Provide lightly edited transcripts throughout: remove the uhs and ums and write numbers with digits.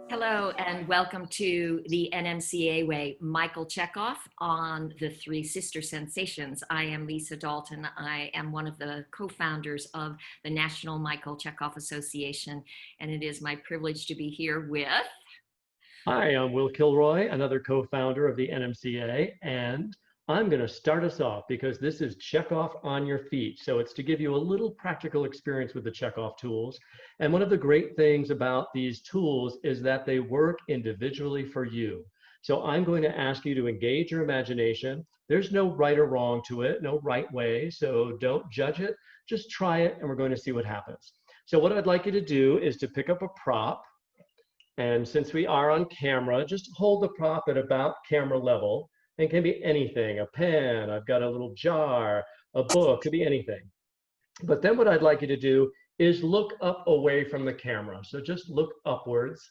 Hello and welcome to the NMCA Way. Michael Chekhov on the Three Sister Sensations. I am Lisa Dalton. I am one of the co-founders of the National Michael Chekhov Association, and it is my privilege to be here with... Hi, I'm Will Kilroy, another co-founder of the NMCA, and I'm going to start us off because this is Chekhov on your feet. So it's to give you a little practical experience with the Chekhov tools. And one of the great things about these tools is that they work individually for you. So I'm going to ask you to engage your imagination. There's no right or wrong to it, no right way. So don't judge it, just try it, and we're going to see what happens. So what I'd like you to do is to pick up a prop. And since we are on camera, just hold the prop at about camera level. It can be anything, a pen, I've got a little jar, a book, could be anything. But then what I'd like you to do is look up away from the camera. So just look upwards.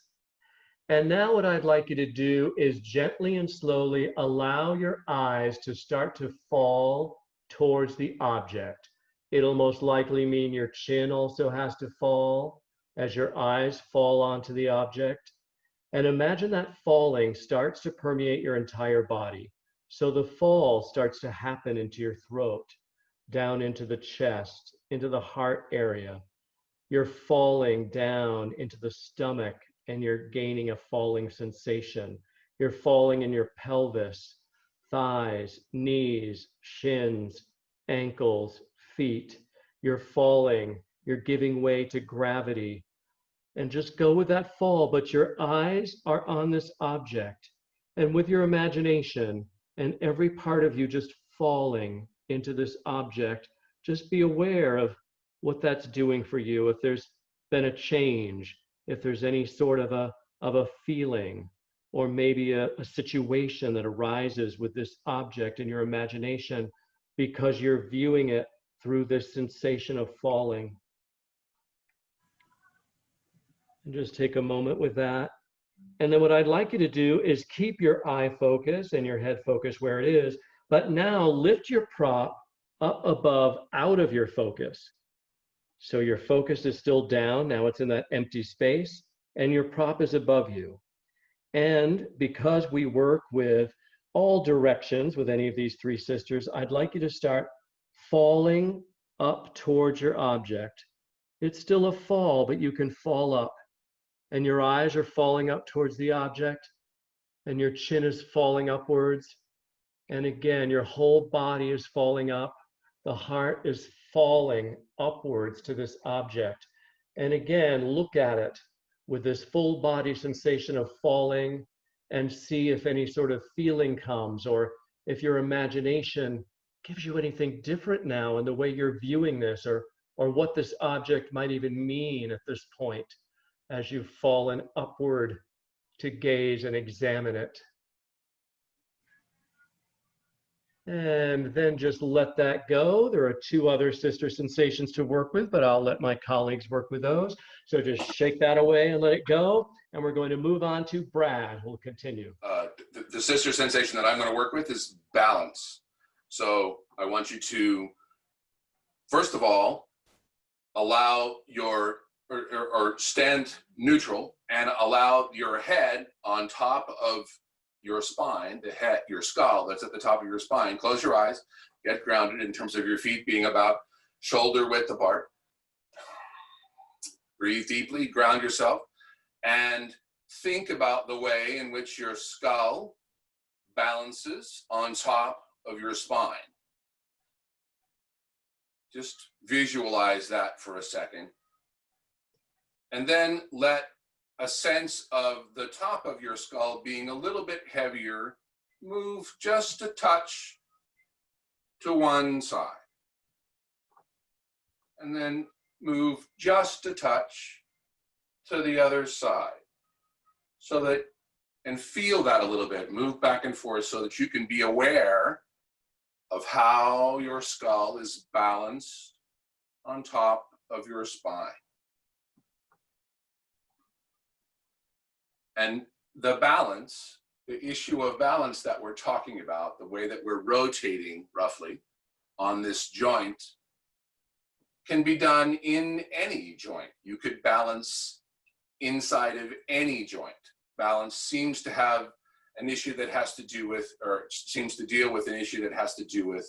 And now what I'd like you to do is gently and slowly allow your eyes to start to fall towards the object. It'll most likely mean your chin also has to fall as your eyes fall onto the object. And imagine that falling starts to permeate your entire body. So the fall starts to happen into your throat, down into the chest, into the heart area. You're falling down into the stomach and you're gaining a falling sensation. You're falling in your pelvis, thighs, knees, shins, ankles, feet. You're falling, you're giving way to gravity. And just go with that fall, but your eyes are on this object. And with your imagination and every part of you just falling into this object, just be aware of what that's doing for you. If there's been a change, if there's any sort of a feeling, or maybe a situation that arises with this object in your imagination because you're viewing it through this sensation of falling. And just take a moment with that. And then what I'd like you to do is keep your eye focus and your head focus where it is, but now lift your prop up above out of your focus. So your focus is still down, now it's in that empty space, and your prop is above you. And because we work with all directions with any of these three sisters, I'd like you to start falling up towards your object. It's still a fall, but you can fall up. And your eyes are falling up towards the object, and your chin is falling upwards. And again, your whole body is falling up. The heart is falling upwards to this object. And again, look at it with this full body sensation of falling and see if any sort of feeling comes, or if your imagination gives you anything different now in the way you're viewing this, or what this object might even mean at this point, as you've fallen upward to gaze and examine it. And then just let that go. There are two other sister sensations to work with, but I'll let my colleagues work with those. So just shake that away and let it go. And we're going to move on to Brad, who will continue. The sister sensation that I'm going to work with is balance. So I want you to, first of all, allow your or stand neutral and allow your head on top of your spine, the head, your skull that's at the top of your spine. Close your eyes, get grounded in terms of your feet being about shoulder width apart. Breathe deeply, ground yourself, and think about the way in which your skull balances on top of your spine. Just visualize that for a second. And then let a sense of the top of your skull being a little bit heavier move just a touch to one side. And then move just a touch to the other side. So that, and feel that a little bit, move back and forth so that you can be aware of how your skull is balanced on top of your spine. And the balance, the issue of balance that we're talking about, the way that we're rotating roughly on this joint, can be done in any joint. You could balance inside of any joint. Balance seems to have an issue that has to do with, or seems to deal with an issue that has to do with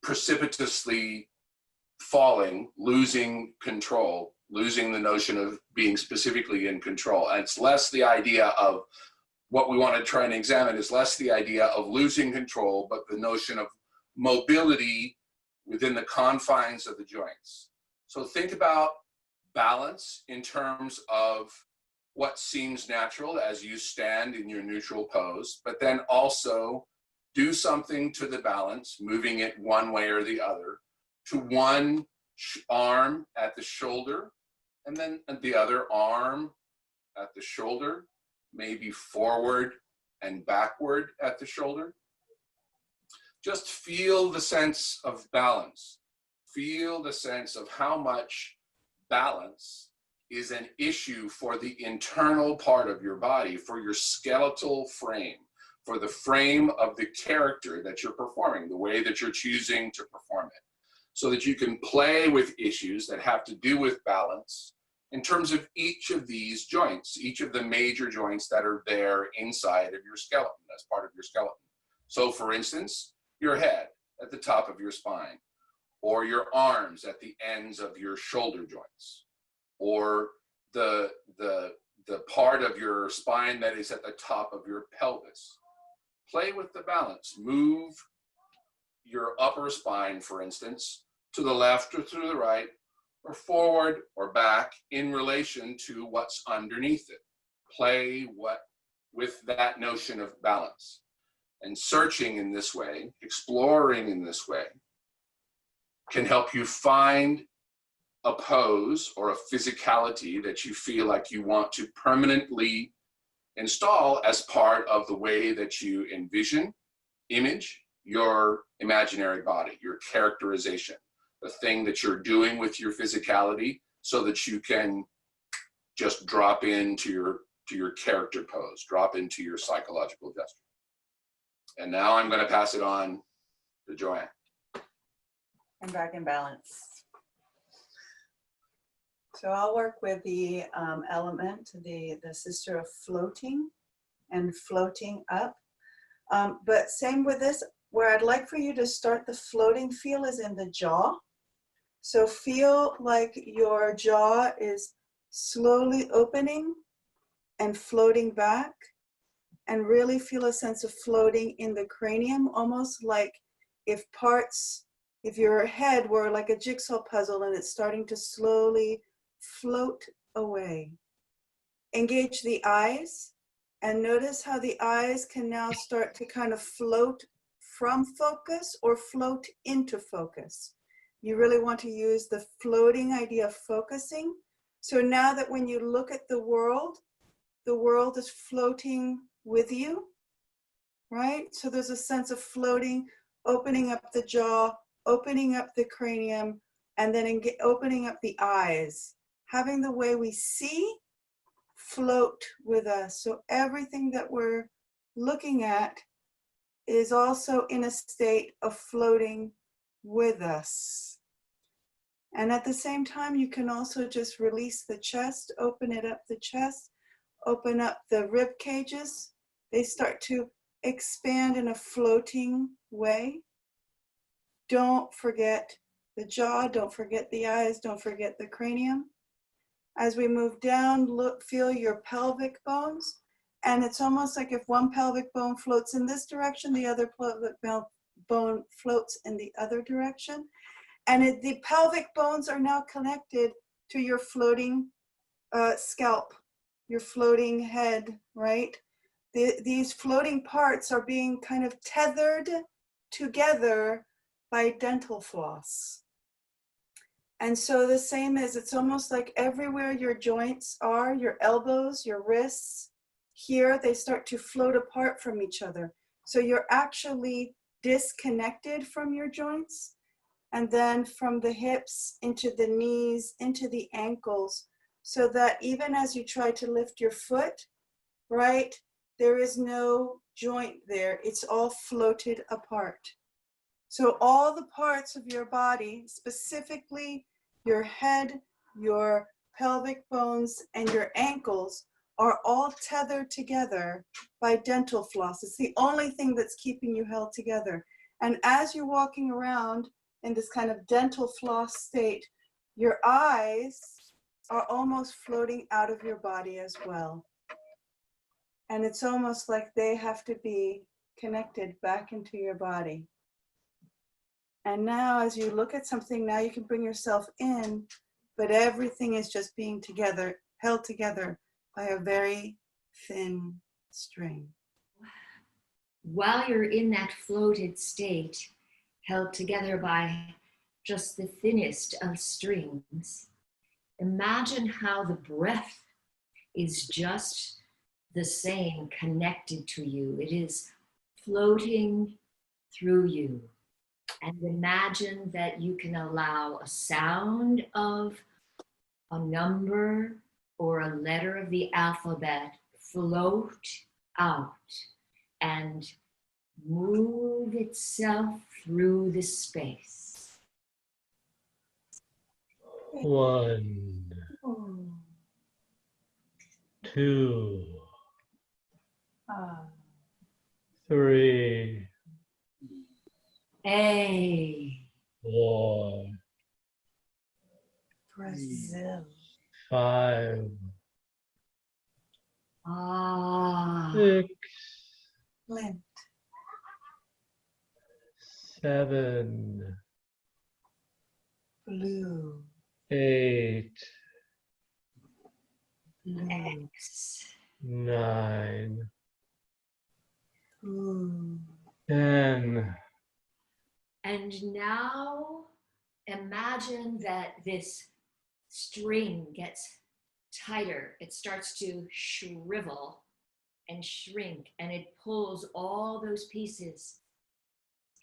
precipitously falling, losing control, losing the notion of being specifically in control. And it's less the idea of what we want to try and examine is less the idea of losing control, but the notion of mobility within the confines of the joints. So think about balance in terms of what seems natural as you stand in your neutral pose, but then also do something to the balance, moving it one way or the other, to one arm at the shoulder, and then the other arm at the shoulder, maybe forward and backward at the shoulder. Just feel the sense of balance. Feel the sense of how much balance is an issue for the internal part of your body, for your skeletal frame, for the frame of the character that you're performing, the way that you're choosing to perform it, so that you can play with issues that have to do with balance in terms of each of these joints, each of the major joints that are there inside of your skeleton, as part of your skeleton. So for instance, your head at the top of your spine, or your arms at the ends of your shoulder joints, or the part of your spine that is at the top of your pelvis. Play with the balance. Move your upper spine, for instance, to the left or to the right, or forward or back in relation to what's underneath it. Play with that notion of balance. And searching in this way, exploring in this way, can help you find a pose or a physicality that you feel like you want to permanently install as part of the way that you envision, image your imaginary body, your characterization, the thing that you're doing with your physicality, so that you can just drop into your character pose, drop into your psychological gesture. And now I'm going to pass it on to Joanne. I'm back in balance. So I'll work with the element, the sister of floating and floating up. But same with this, where I'd like for you to start the floating feel is in the jaw. So feel like your jaw is slowly opening and floating back, and really feel a sense of floating in the cranium, almost like if your head were like a jigsaw puzzle and it's starting to slowly float away. Engage the eyes and notice how the eyes can now start to kind of float from focus or float into focus. You really want to use the floating idea of focusing. So now that when you look at the world is floating with you, right? So there's a sense of floating, opening up the jaw, opening up the cranium, and then opening up the eyes, having the way we see float with us. So everything that we're looking at is also in a state of floating with us. And at the same time, you can also just release the chest, open it up the chest, open up the rib cages. They start to expand in a floating way. Don't forget the jaw, don't forget the eyes, don't forget the cranium. As we move down, feel your pelvic bones. And it's almost like if one pelvic bone floats in this direction, the other pelvic bone floats in the other direction. And the pelvic bones are now connected to your floating scalp, your floating head, right? These floating parts are being kind of tethered together by dental floss. And so the same as, it's almost like everywhere your joints are, your elbows, your wrists, here they start to float apart from each other. So you're actually disconnected from your joints, and then from the hips into the knees, into the ankles, so that even as you try to lift your foot, right, there is no joint there. It's all floated apart. So all the parts of your body, specifically your head, your pelvic bones, and your ankles are all tethered together by dental floss. It's the only thing that's keeping you held together. And as you're walking around in this kind of dental floss state, your eyes are almost floating out of your body as well. And it's almost like they have to be connected back into your body. And now as you look at something, now you can bring yourself in, but everything is just being together, held together by a very thin string. While you're in that floated state, held together by just the thinnest of strings, imagine how the breath is just the same, connected to you. It is floating through you. And imagine that you can allow a sound of a number or a letter of the alphabet float out and move itself through the space. 1, 2, 3, A. 4, Brazil. 5, Ah. 6, Flint. 7, Blue. 8, Blue. X. 9, Blue. 10. And now imagine that this string gets tighter. It starts to shrivel and shrink, and it pulls all those pieces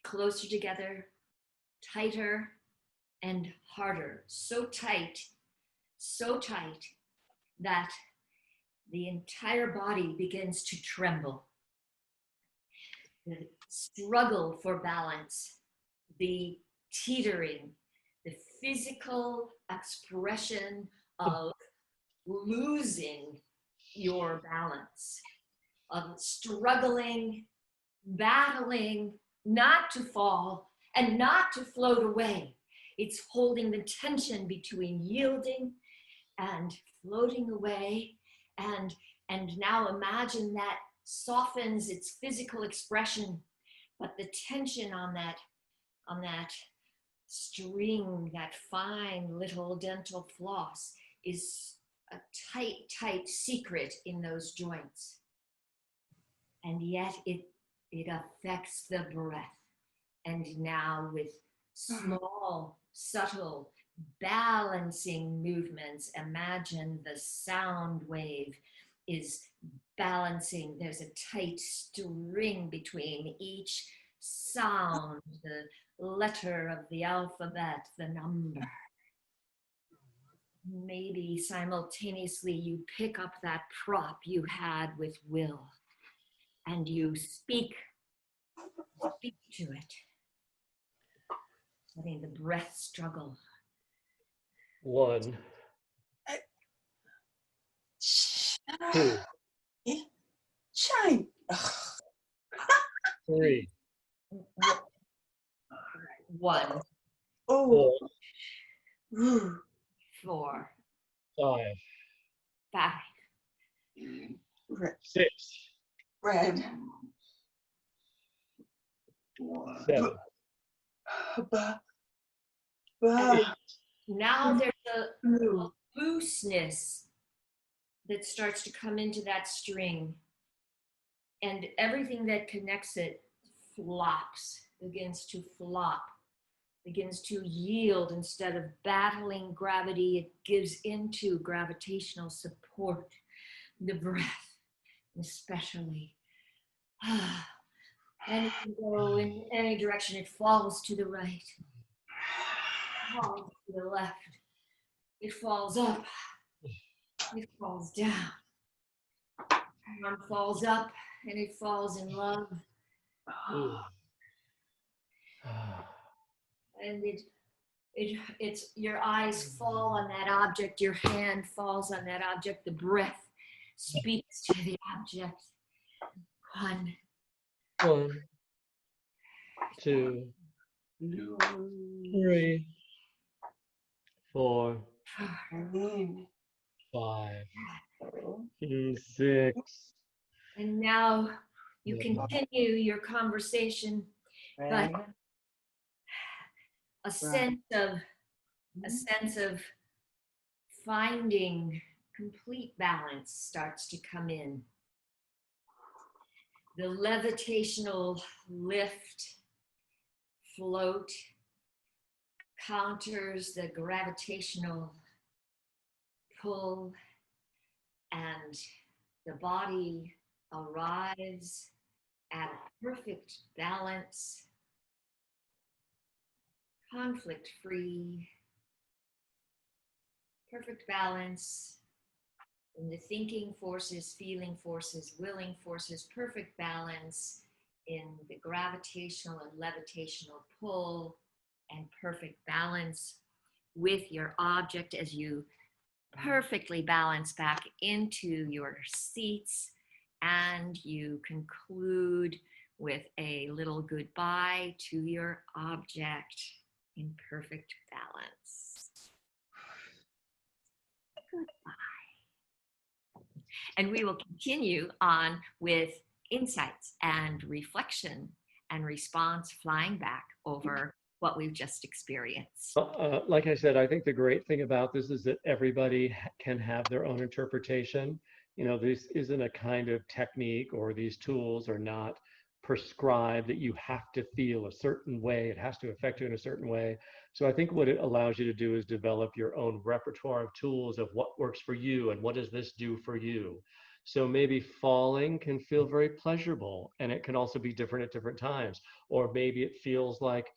closer together, tighter and harder. So tight that the entire body begins to tremble. The struggle for balance, the teetering, the physical expression of losing your balance, of struggling, battling not to fall and not to float away. It's holding the tension between yielding and floating away. And now imagine that softens its physical expression, but the tension on that string, that fine little dental floss, is a tight secret in those joints. And yet it affects the breath. And now with small, subtle, balancing movements, imagine the sound wave is balancing. There's a tight string between each sound, the letter of the alphabet, the number. Maybe simultaneously you pick up that prop you had with Will and you speak to it, letting the breath struggle. 1, 2, Shine. 3, 1, Oh. 4, 5, 5, Red. 6, Red. 7. Now there's a Blue. looseness that starts to come into that string, and everything that connects it flops, begins to flop, begins to yield. Instead of battling gravity, it gives into gravitational support. The breath, especially. And it can go in any direction. It falls to the right, falls to the left. It falls up. It falls down. One falls up and it falls in love. Ooh. And it It's your eyes fall on that object, your hand falls on that object, the breath speaks to the object. 1, 2, 3, 4, 5, 6. And now you continue your conversation, but a sense of finding complete balance starts to come in. The levitational lift, float counters the gravitational pull, and the body arrives at a perfect balance, conflict-free, perfect balance in the thinking forces, feeling forces, willing forces, perfect balance in the gravitational and levitational pull, and perfect balance with your object as you perfectly balance back into your seats, and you conclude with a little goodbye to your object in perfect balance. Goodbye. And we will continue on with insights and reflection and response, flying back over what we've just experienced. Like I said, I think the great thing about this is that everybody can have their own interpretation. You know, this isn't a kind of technique, or these tools are not prescribed that you have to feel a certain way. It has to affect you in a certain way. So I think what it allows you to do is develop your own repertoire of tools of what works for you and what does this do for you. So maybe falling can feel very pleasurable, and it can also be different at different times. Or maybe it feels like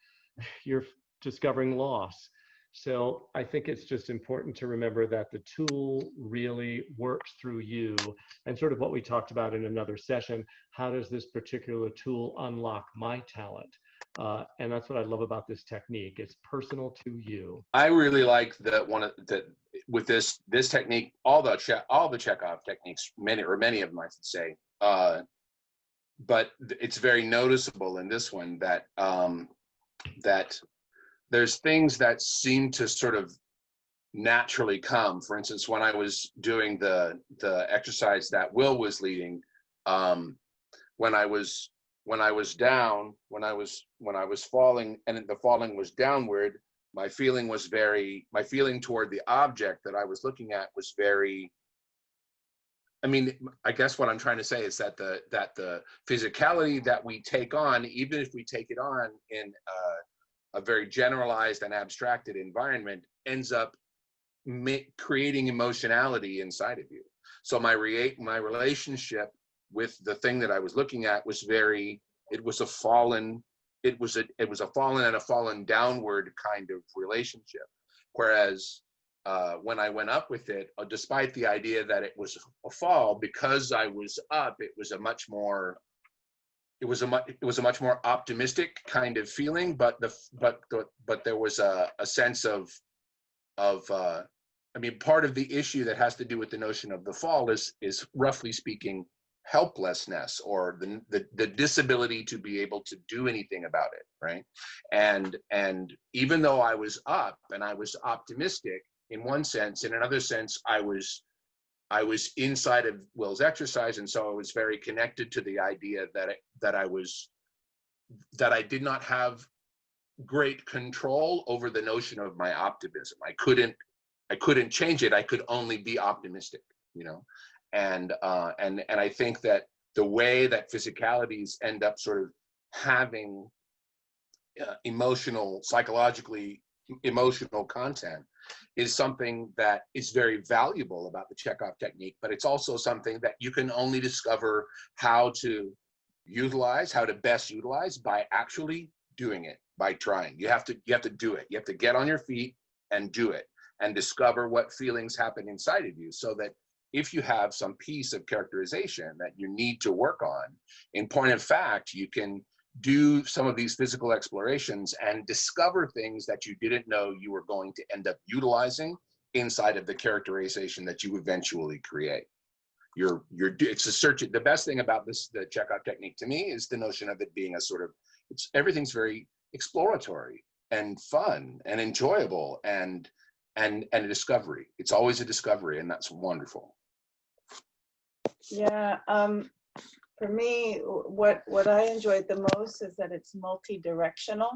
you're discovering loss. So I think it's just important to remember that the tool really works through you, and sort of what we talked about in another session, how does this particular tool unlock my talent? And that's what I love about this technique. It's personal to you. I really like that with this technique, all the Chekhov techniques, many of them, I should say. But it's very noticeable in this one that that there's things that seem to sort of naturally come. For instance, when I was doing the exercise that Will was leading, when I was falling, and the falling was downward, my feeling toward the object that I was looking at was very, I mean, I guess what I'm trying to say is that the physicality that we take on, even if we take it on in a very generalized and abstracted environment, ends up creating emotionality inside of you. So my relationship with the thing that I was looking at was it was a fallen and a fallen downward kind of relationship. Whereas when I went up with it, despite the idea that it was a fall, because I was up, it was a much more optimistic kind of feeling. But there was a sense of I mean, part of the issue that has to do with the notion of the fall is roughly speaking helplessness, or the disability to be able to do anything about it, right? And even though I was up and I was optimistic in one sense, in another sense, I was inside of Will's exercise, and so I was very connected to the idea that I did not have great control over the notion of my optimism. I couldn't change it. I could only be optimistic, you know. And I think that the way that physicalities end up sort of having psychologically emotional content is something that is very valuable about the Chekhov technique, but it's also something that you can only discover how to best utilize by actually doing it, by trying. You have to do it. You have to get on your feet and do it, and discover what feelings happen inside of you, so that if you have some piece of characterization that you need to work on, in point of fact, you can do some of these physical explorations and discover things that you didn't know you were going to end up utilizing inside of the characterization that you eventually create. It's a search. The best thing about the Chekhov technique to me is the notion of it being a sort of, everything's very exploratory and fun and enjoyable and a discovery. It's always a discovery, and that's wonderful. Yeah, for me, what I enjoyed the most is that it's multi-directional.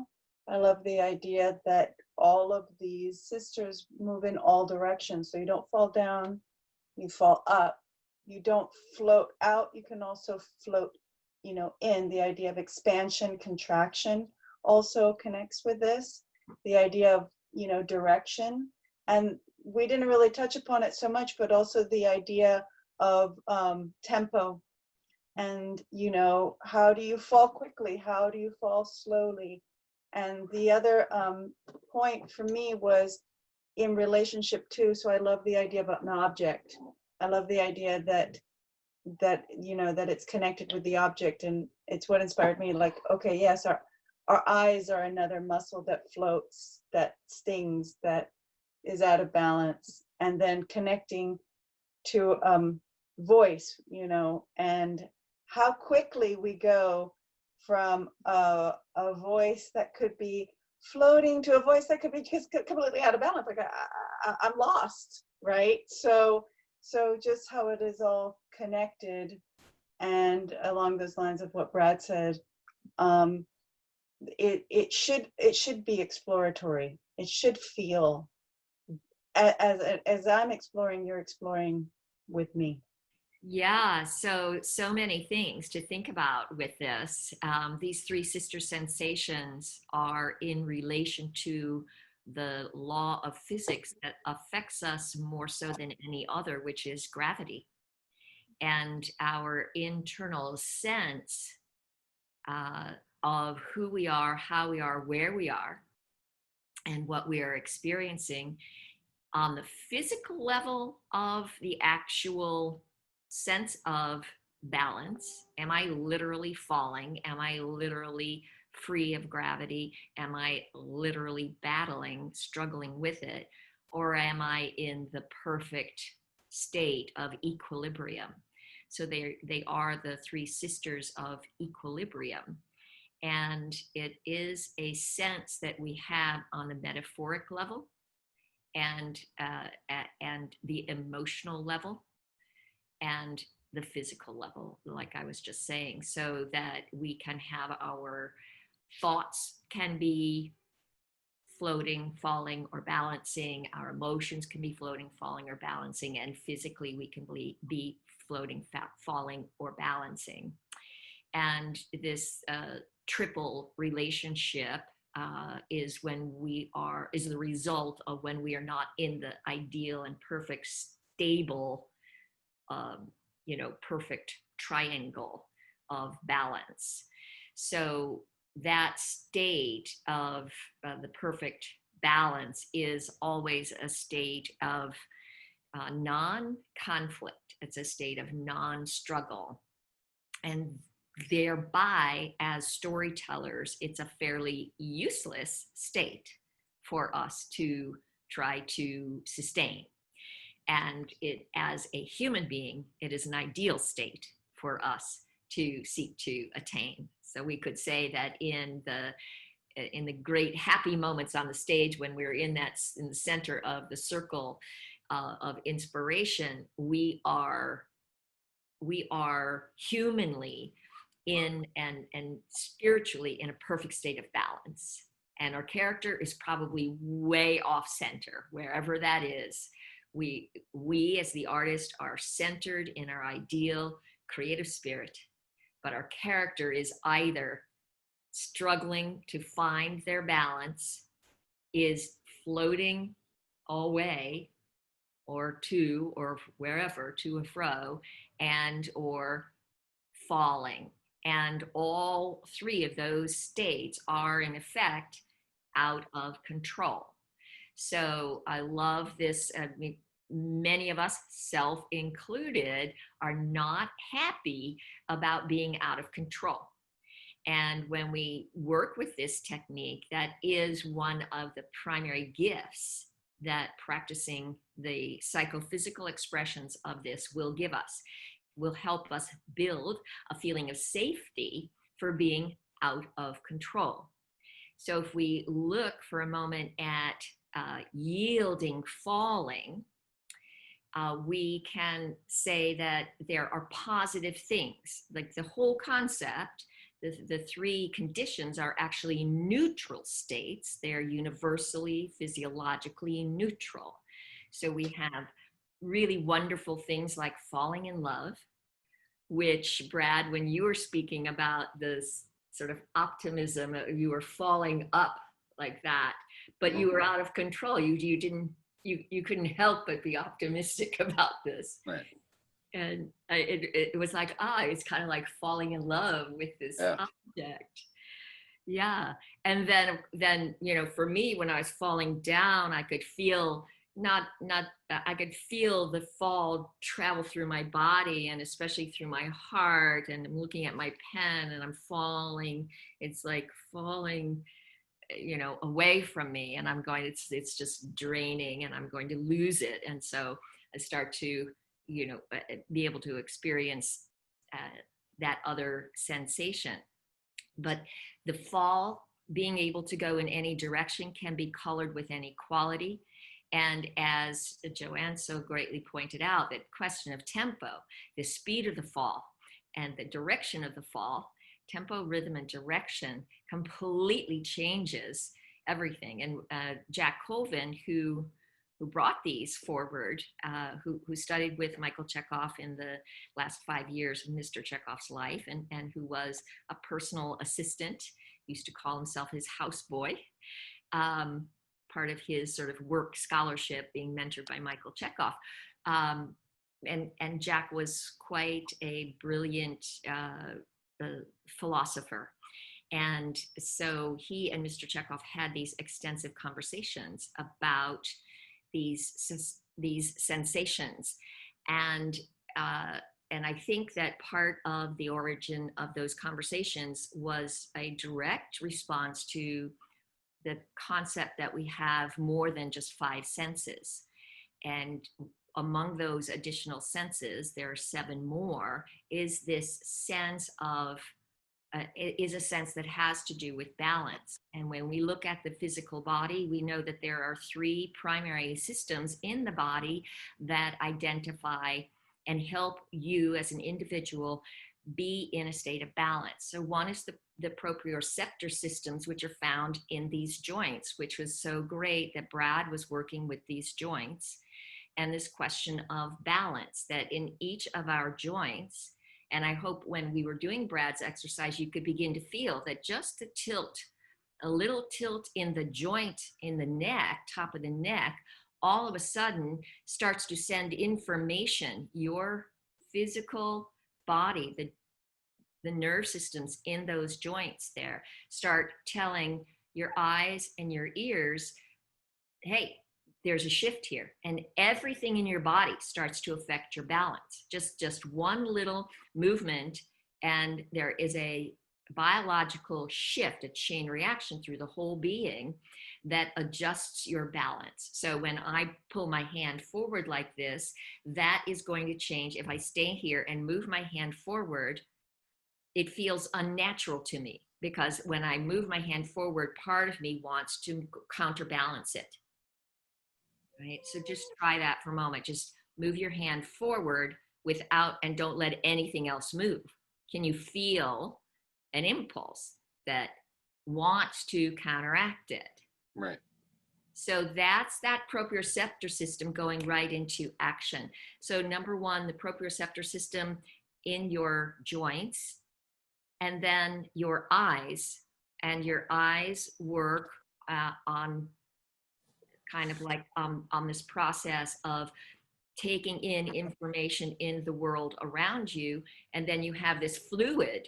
I love the idea that all of these sisters move in all directions. So you don't fall down, you fall up. You don't float out, you can also float, in. The idea of expansion, contraction also connects with this. The idea of, direction. And we didn't really touch upon it so much, but also the idea of tempo. And, how do you fall quickly? How do you fall slowly? And the other point for me was in relationship to, so I love the idea about an object. I love the idea that that it's connected with the object, and it's what inspired me. Like, okay, yes, our eyes are another muscle that floats, that stings, that is out of balance, and then connecting to voice, and how quickly we go from a voice that could be floating to a voice that could be just completely out of balance. Like I'm lost, right? So just how it is all connected, and along those lines of what Brad said, it should be exploratory. It should feel as I'm exploring, you're exploring with me. Yeah, so many things to think about with this. These three sister sensations are in relation to the law of physics that affects us more so than any other, which is gravity. And our internal sense of who we are, how we are, where we are, and what we are experiencing on the physical level of the actual sense of balance. Am I literally falling? Am I literally free of gravity? Am I literally battling, struggling with it? Or am I in the perfect state of equilibrium? So they are the three sisters of equilibrium. And it is a sense that we have on the metaphoric level and the emotional level and the physical level, like I was just saying, so that we can have our thoughts can be floating, falling, or balancing. Our emotions can be floating, falling, or balancing, and physically we can be floating, falling, or balancing. And this triple relationship is the result of when we are not in the ideal and perfect, stable, perfect triangle of balance. So that state of the perfect balance is always a state of non-conflict. It's a state of non-struggle. And thereby, as storytellers, it's a fairly useless state for us to try to sustain. And as a human being, it is an ideal state for us to seek to attain. So we could say that in the great happy moments on the stage, when we're in the center of the circle of inspiration, we are humanly in and spiritually in a perfect state of balance. And our character is probably way off center, wherever that is. We as the artist are centered in our ideal creative spirit, but our character is either struggling to find their balance, is floating away or wherever, to and fro, and or falling. And all three of those states are in effect out of control. So I love this. Many of us, self included, are not happy about being out of control. And when we work with this technique, that is one of the primary gifts that practicing the psychophysical expressions of this will give us, will help us build a feeling of safety for being out of control. So if we look for a moment at yielding falling, we can say that there are positive things. Like the whole concept, the three conditions are actually neutral states. They're universally, physiologically neutral. So we have really wonderful things like falling in love, which, Brad, when you were speaking about this sort of optimism, you were falling up like that, but you were out of control. You couldn't help but be optimistic about this. Right. And it was like, it's kind of like falling in love with this object. Yeah. And then, for me, when I was falling down, I could feel I could feel the fall travel through my body and especially through my heart. And I'm looking at my pen and I'm falling. It's like falling, away from me, and I'm going, it's just draining and I'm going to lose it. And so I start to, be able to experience that other sensation. But the fall, being able to go in any direction, can be colored with any quality. And as Joanne so greatly pointed out, that question of tempo, the speed of the fall and the direction of the fall, tempo, rhythm, and direction completely changes everything. And Jack Colvin, who brought these forward, who studied with Michael Chekhov in the last 5 years of Mr. Chekhov's life, and who was a personal assistant, used to call himself his houseboy, part of his sort of work scholarship, being mentored by Michael Chekhov. And Jack was quite a brilliant philosopher. And so he and Mr. Chekhov had these extensive conversations about these sensations. And I think that part of the origin of those conversations was a direct response to the concept that we have more than just 5 senses. And among those additional senses, there are 7 more, is this sense of, is a sense that has to do with balance. And when we look at the physical body, we know that there are 3 primary systems in the body that identify and help you as an individual be in a state of balance. So one is the proprioceptor systems, which are found in these joints, which was so great that Brad was working with these joints. And this question of balance, that in each of our joints, and I hope when we were doing Brad's exercise, you could begin to feel that just the tilt, a little tilt in the joint in the neck, top of the neck, all of a sudden starts to send information. Your physical body, the nerve systems in those joints there, start telling your eyes and your ears, hey, there's a shift here. And everything in your body starts to affect your balance. Just one little movement, and there is a biological shift, a chain reaction through the whole being that adjusts your balance. So when I pull my hand forward like this, that is going to change. If I stay here and move my hand forward, it feels unnatural to me, because when I move my hand forward, part of me wants to counterbalance it. Right? So just try that for a moment. Just move your hand forward without, and don't let anything else move. Can you feel an impulse that wants to counteract it? Right. So that's that proprioceptor system going right into action. So number 1, the proprioceptor system in your joints, and then your eyes. And your eyes work on kind of like on this process of taking in information in the world around you. And then you have this fluid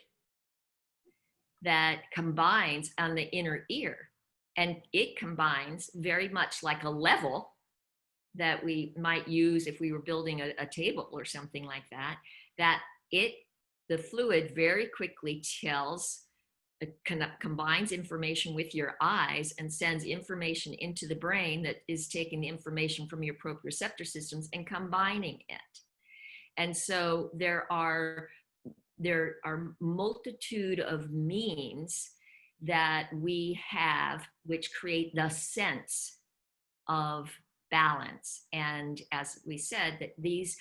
that combines on the inner ear. And it combines very much like a level that we might use if we were building a table or something like that, the fluid very quickly tells combines information with your eyes and sends information into the brain that is taking the information from your proprioceptor systems and combining it. And so there are multitude of means that we have which create the sense of balance. And as we said, that these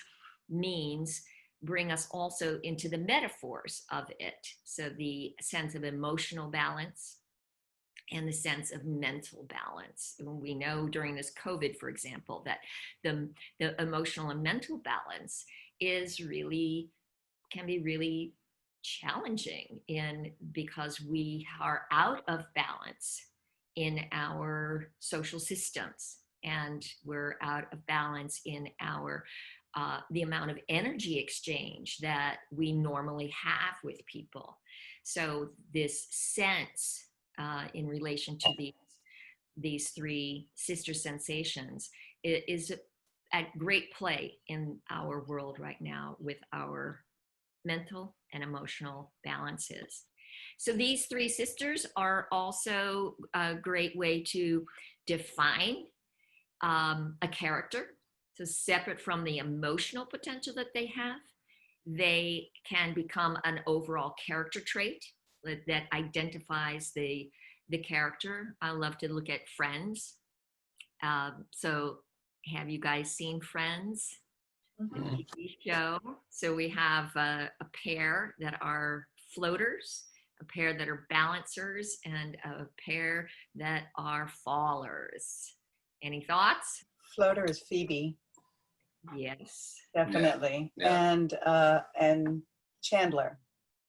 means bring us also into the metaphors of it. So the sense of emotional balance and the sense of mental balance. We know during this COVID, for example, that the emotional and mental balance can be really challenging because we are out of balance in our social systems, and we're out of balance in our the amount of energy exchange that we normally have with people. So this sense in relation to these three sister sensations is at great play in our world right now with our mental and emotional balances. So these three sisters are also a great way to define a character. So separate from the emotional potential that they have, they can become an overall character trait that identifies the character. I love to look at Friends. So have you guys seen Friends? The TV show. So we have a pair that are floaters, a pair that are balancers, and a pair that are fallers. Any thoughts? Floater is Phoebe. Yes. Definitely. Yeah. And Chandler.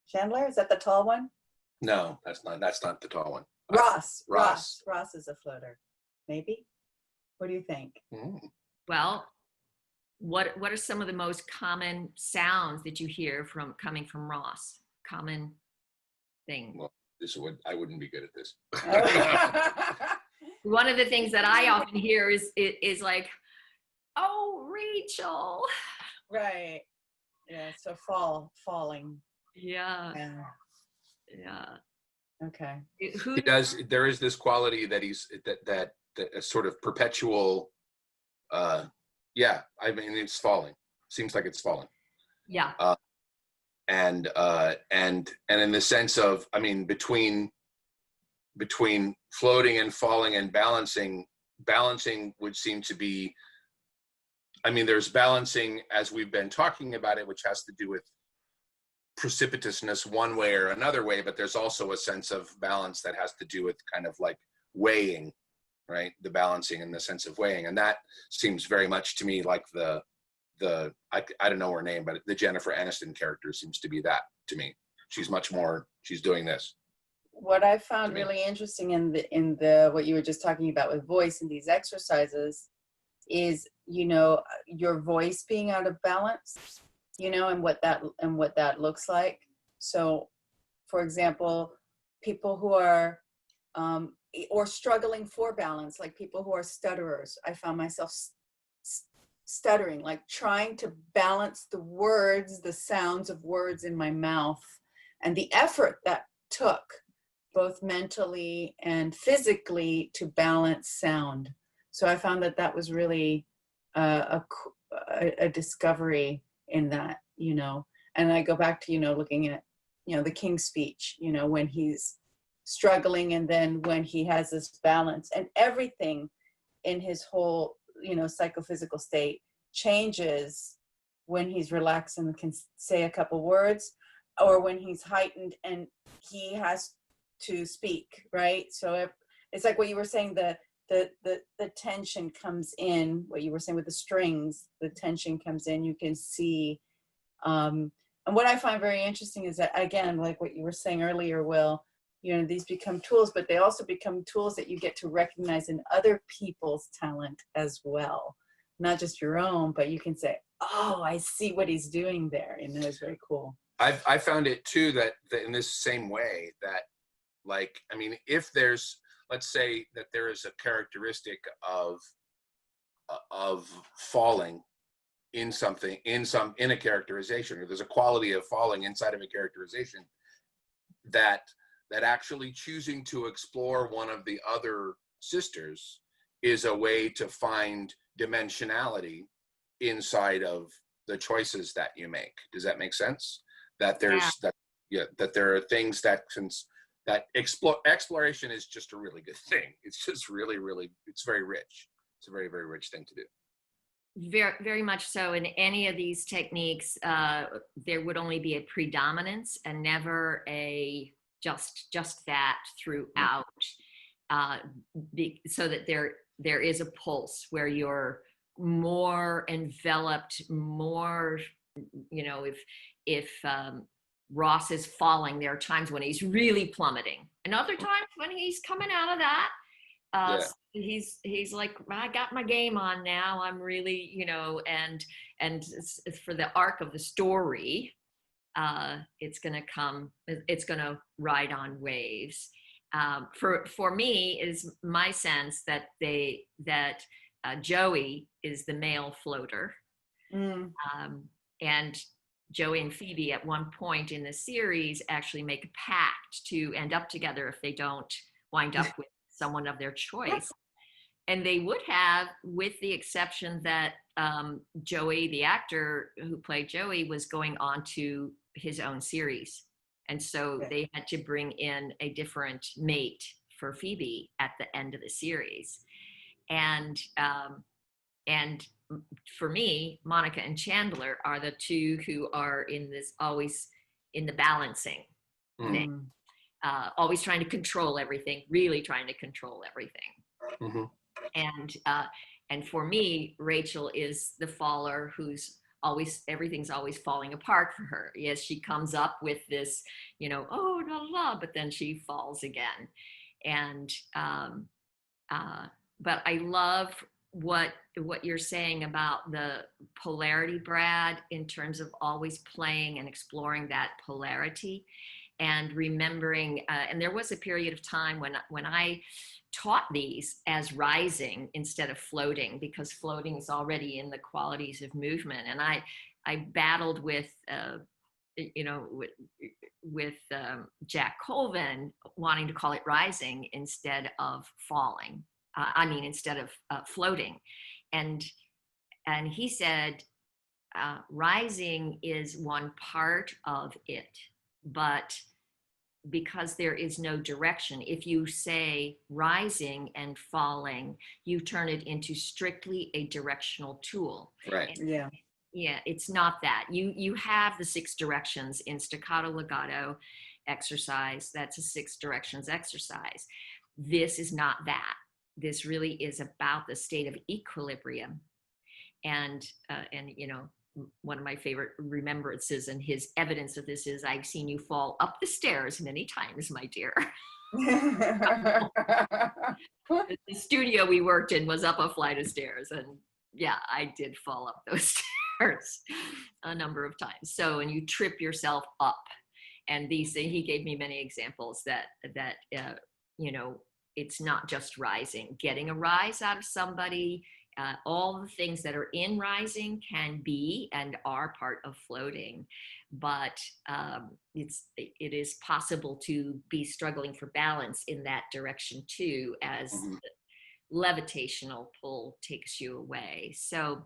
Chandler, is that the tall one? No, that's not the tall one. Ross. Ross. Ross is a floater. Maybe? What do you think? Well, what are some of the most common sounds that you hear coming from Ross? Common thing. Well, I wouldn't be good at this. One of the things that I often hear is like, "Oh, Rachel." Right. Yeah. So falling. Yeah. Yeah. Yeah. Okay. He does. There is this quality that he's that a sort of perpetual. Yeah, I mean, it's falling. Seems like it's falling. Yeah. And in the sense of, I mean, between floating and falling and balancing would seem to be, I mean, there's balancing as we've been talking about it, which has to do with precipitousness one way or another way, but there's also a sense of balance that has to do with kind of like weighing, right? The balancing in the sense of weighing. And that seems very much to me like I don't know her name, but the Jennifer Aniston character seems to be that to me. She's doing this. What I found really interesting in the what you were just talking about with voice in these exercises is, your voice being out of balance, and what that looks like. So, for example, people who are or struggling for balance, like people who are stutterers. I found myself stuttering, like trying to balance the words, the sounds of words in my mouth, and the effort that took, both mentally and physically, to balance sound. So I found that was really a discovery in that, and I go back to, looking at, the King's Speech, when he's struggling, and then when he has this balance, and everything in his whole, psychophysical state changes when he's relaxed and can say a couple words, or when he's heightened and he has to speak, right? So it's like what you were saying, the tension comes in, what you were saying with the strings, the tension comes in, you can see. And what I find very interesting is that, again, like what you were saying earlier, Will, these become tools, but they also become tools that you get to recognize in other people's talent as well. Not just your own, but you can say, oh, I see what he's doing there. And it's very cool. I found it too, that in this same way that, like, I mean, if there's, let's say that there is a characteristic of falling in something, in a characterization, or there's a quality of falling inside of a characterization that that actually choosing to explore one of the other sisters is a way to find dimensionality inside of the choices that you make. Does that make sense? That Yeah. that there are things that exploration is just a really good thing. It's just really, it's very rich. It's a very, very rich thing to do. Very, very much so. In any of these techniques, there would only be a predominance and never a just that throughout, so that there is a pulse where you're more enveloped, more, if Ross is falling, there are times when he's really plummeting, and other times when he's coming out of that. Yeah. He's like, I got my game on now. I'm really, and for the arc of the story, it's gonna ride on waves. For me, is my sense that Joey is the male floater, and Joey and Phoebe at one point in the series actually make a pact to end up together if they don't wind up with someone of their choice. And they would have, with the exception that Joey, the actor who played Joey, was going on to his own series. And so they had to bring in a different mate for Phoebe at the end of the series. And for me, Monica and Chandler are the two who are in this, always in the balancing thing. Always trying to control everything, really trying to control everything. And for me, Rachel is the faller who's everything's always falling apart for her. Yes, she comes up with this, oh, la, la, la, but then she falls again. And, but I love what you're saying about the polarity, Brad, in terms of always playing and exploring that polarity. And remembering, and there was a period of time when I taught these as rising instead of floating, because floating is already in the qualities of movement. And I battled with, with Jack Colvin wanting to call it rising instead of falling. Instead of floating, and he said, rising is one part of it, but because there is no direction, if you say rising and falling, you turn it into strictly a directional tool. Right. And, yeah, it's not that. You have the 6 directions in staccato legato exercise. That's a 6 directions exercise. This is not that. This really is about the state of equilibrium. And one of my favorite remembrances and his evidence of this is, I've seen you fall up the stairs many times, my dear. The studio we worked in was up a flight of stairs, and yeah, I did fall up those stairs a number of times. So, and you trip yourself up, and he gave me many examples that it's not just rising, getting a rise out of somebody. All the things that are in rising can be and are part of floating, but it is possible to be struggling for balance in that direction too, as the levitational pull takes you away. So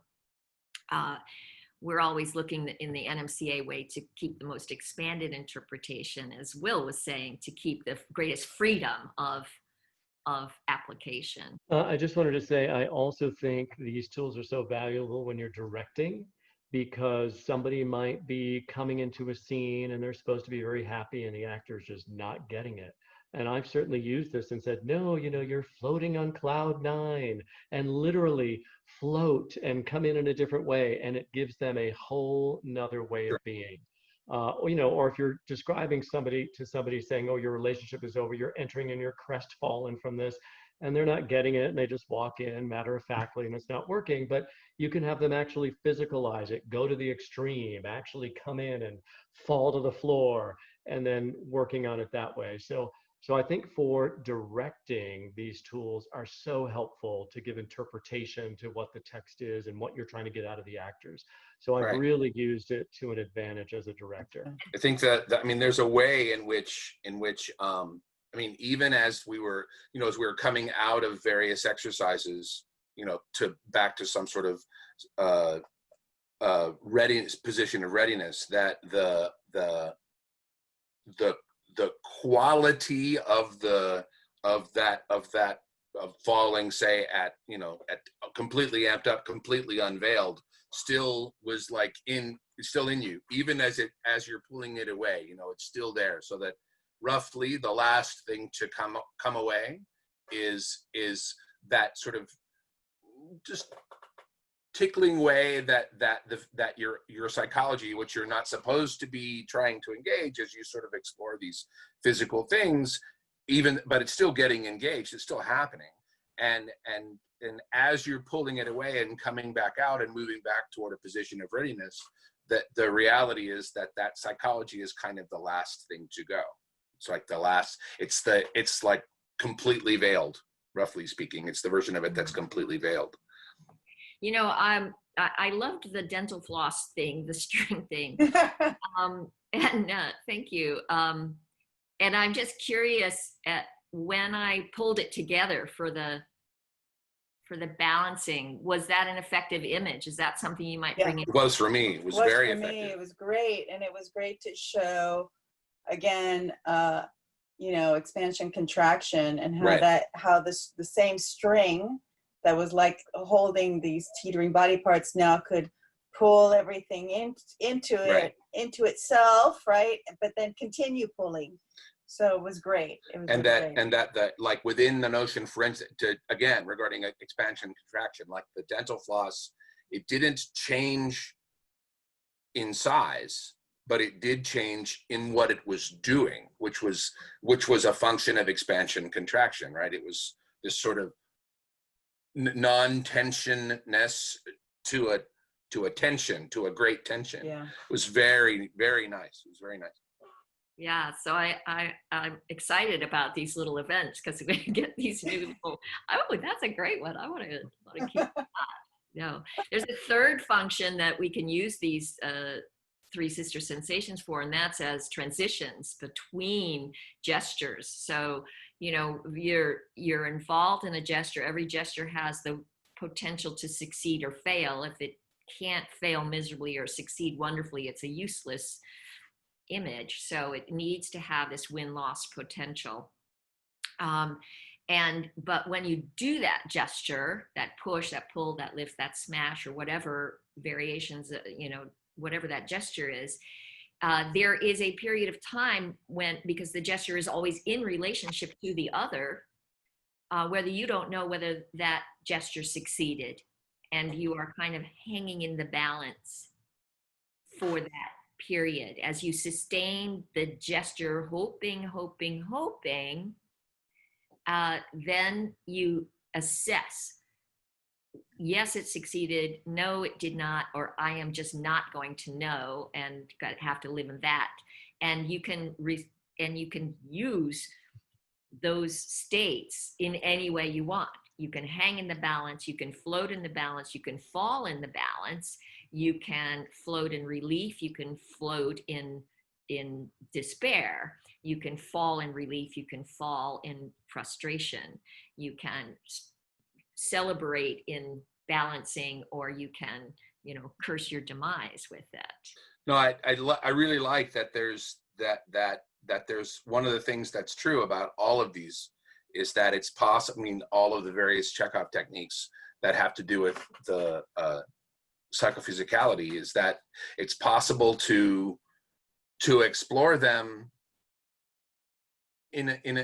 we're always looking in the NMCA way to keep the most expanded interpretation, as Will was saying, to keep the greatest freedom of application. I just wanted to say, I also think these tools are so valuable when you're directing, because somebody might be coming into a scene and they're supposed to be very happy and the actor's just not getting it. And I've certainly used this and said, no, you're floating on cloud 9, and literally float and come in a different way. And it gives them a whole nother way of being. Or if you're describing somebody saying, oh, your relationship is over, you're entering and you're crestfallen from this, and they're not getting it, and they just walk in matter-of-factly and it's not working. But you can have them actually physicalize it, go to the extreme, actually come in and fall to the floor, and then working on it that way. So So I think for directing, these tools are so helpful to give interpretation to what the text is and what you're trying to get out of the actors. So I've Right. really used it to an advantage as a director. I think that I mean, there's a way in which I mean, even as we were, you know, as we were coming out of various exercises, you know, to back to some sort of readiness, position of readiness, that the quality of falling, say, at, you know, at completely amped up, completely unveiled, still was like it's still in you, even as you're pulling it away, you know, it's still there. So that roughly the last thing to come away is that sort of just tickling way that your psychology, which you're not supposed to be trying to engage as you sort of explore these physical things, but it's still getting engaged, it's still happening. And as you're pulling it away and coming back out and moving back toward a position of readiness, that the reality is that psychology is kind of the last thing to go. It's like it's like completely veiled, roughly speaking. It's the version of it that's completely veiled. You know, I loved the dental floss thing, the string thing. Thank you. And I'm just curious, at when I pulled it together for the balancing, was that an effective image? Is that something you might bring in? It was for me. It was very for me. effective. It was great, and it was great to show again, you know, expansion contraction, and how the same string that was like holding these teetering body parts now could pull everything into it, into itself, right? But then continue pulling. So it was great. It was that like within the notion, for instance, again, regarding expansion contraction, like the dental floss, it didn't change in size, but it did change in what it was doing, which was a function of expansion contraction, right? It was this sort of non-tensionness to a tension, to a great tension. Yeah. It was very, very nice. It was very nice. Yeah, so I'm excited about these little events because we get these new little, oh, that's a great one. I want to keep that. No, there's a third function that we can use these three sister sensations for, and that's as transitions between gestures. So, you know, you're involved in a gesture. Every gesture has the potential to succeed or fail. If it can't fail miserably or succeed wonderfully, it's a useless image. So it needs to have this win-loss potential. But when you do that gesture, that push, that pull, that lift, that smash, or whatever variations, you know, whatever that gesture is, there is a period of time because the gesture is always in relationship to the other, whether you don't know whether that gesture succeeded, and you are kind of hanging in the balance for that period as you sustain the gesture, hoping, then you assess. Yes, it succeeded. No, it did not. Or I am just not going to know and have to live in that. And you can use those states in any way you want. You can hang in the balance. You can float in the balance. You can fall in the balance. You can float in relief. You can float in despair. You can fall in relief. You can fall in frustration. You can celebrate in balancing, or you can, you know, curse your demise with that. No, I really like that there's that there's one of the things that's true about all of these is that it's possible. I mean, all of the various Chekhov techniques that have to do with the psychophysicality is that it's possible to explore them in an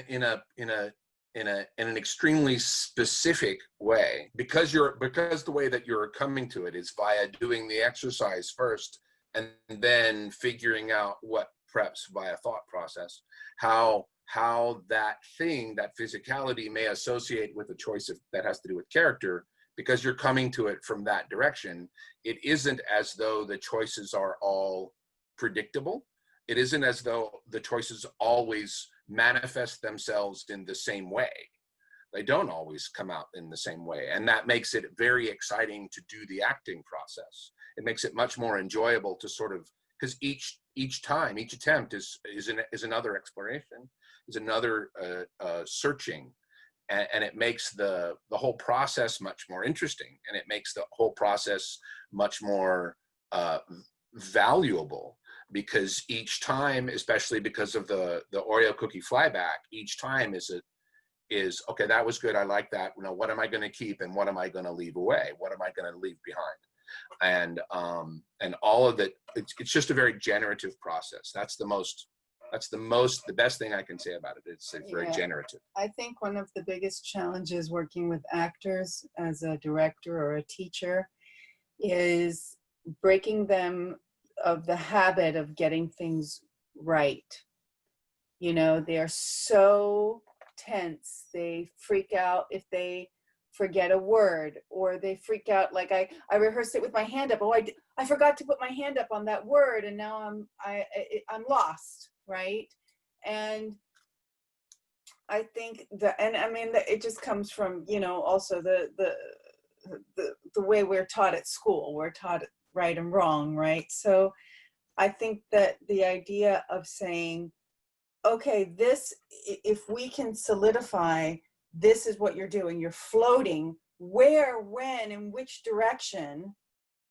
extremely specific way, because the way that you're coming to it is via doing the exercise first and then figuring out what, perhaps via thought process, how that thing, that physicality may associate with a choice that has to do with character, because you're coming to it from that direction. It isn't as though the choices are all predictable. It isn't as though the choices always manifest themselves in the same way. They don't always come out in the same way. And that makes it very exciting to do the acting process. It makes it much more enjoyable to sort of, because each time, each attempt is another exploration, is another searching. And it makes the whole process much more interesting. And it makes the whole process much more valuable, because each time, especially because of the Oreo cookie flyback, each time is okay, that was good, I like that. You know, what am I going to keep and what am I going to leave away? What am I going to leave behind? And all of it, it's just a very generative process. That's the best thing I can say about it. It's very generative. I think one of the biggest challenges working with actors as a director or a teacher is breaking them of the habit of getting things right. You know, they're so tense. They freak out if they forget a word, or they freak out. Like I rehearsed it with my hand up. Oh, I forgot to put my hand up on that word, and now I'm lost, right? And I think and I mean, it just comes from, you know, also the way we're taught at school. We're taught right and wrong, right? So I think that the idea of saying, okay, if we can solidify, this is what you're doing, you're floating, where, when, in which direction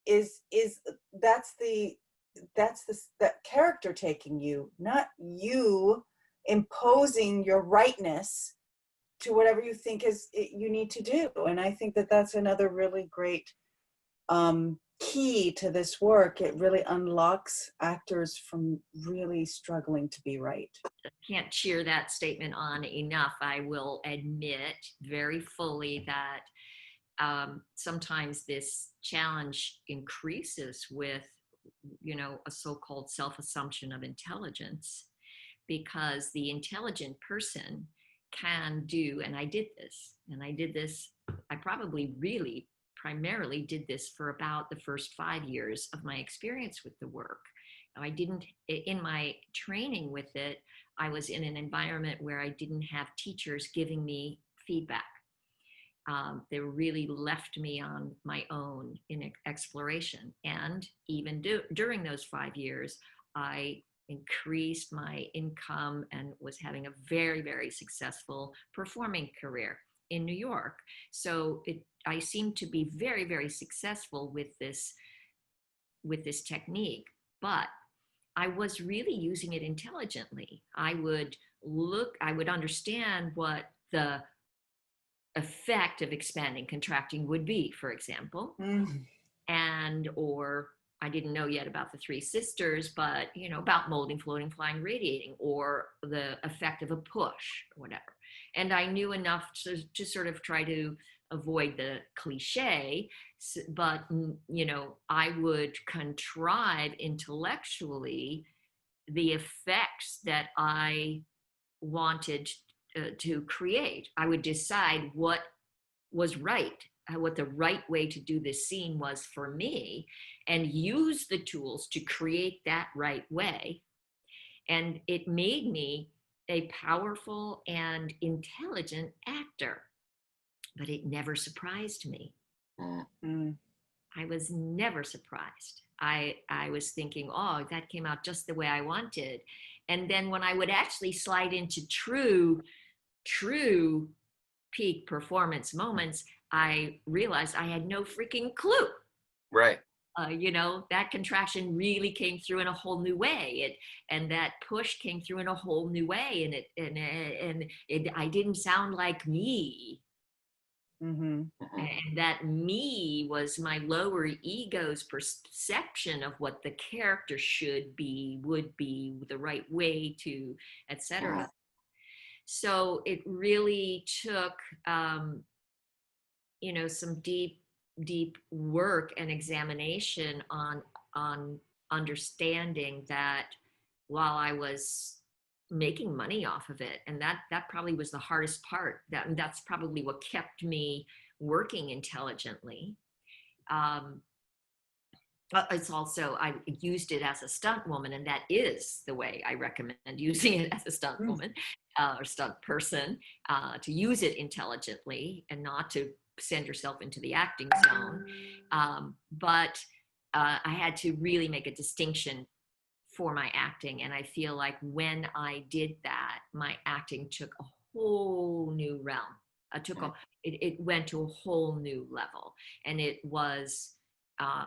that's that character taking you, not you imposing your rightness to whatever you think you need to do. And I think that that's another really great key to this work. It really unlocks actors from really struggling to be right. Can't cheer that statement on enough. I will admit very fully that sometimes this challenge increases with, you know, a so-called self-assumption of intelligence, because the intelligent person can do, and I did this, I probably really primarily did this for about the first 5 years of my experience with the work. Now, I didn't, in my training with it, I was in an environment where I didn't have teachers giving me feedback. They really left me on my own in exploration. And even during those 5 years, I increased my income and was having a very, very successful performing career in New York. So I seemed to be very, very successful with this technique, but I was really using it intelligently. I would understand what the effect of expanding, contracting would be, for example. Or I didn't know yet about the three sisters, but, you know, about molding, floating, flying, radiating, or the effect of a push or whatever. And I knew enough to sort of try to avoid the cliche, but, you know, I would contrive intellectually the effects that I wanted to create. I would decide what was right, what the right way to do this scene was for me, and use the tools to create that right way. And it made me a powerful and intelligent actor, but it never surprised me. I was never surprised. I was thinking, oh, that came out just the way I wanted. And then when I would actually slide into true peak performance moments, I realized I had no freaking clue. Right. You know, that contraction really came through in a whole new way. And that push came through in a whole new way. And I didn't sound like me. And that me was my lower ego's perception of what the character should be, would be, the right way to, etc. So it really took, you know, some deep work and examination on understanding that while I was making money off of it, and that probably was the hardest part, that's probably what kept me working intelligently. It's also, I used it as a stunt woman, and that is the way I recommend using it as a stunt woman. or stunt person, to use it intelligently and not to send yourself into the acting zone. But I had to really make a distinction for my acting. And I feel like when I did that, my acting took a whole new realm. It went to a whole new level. And it was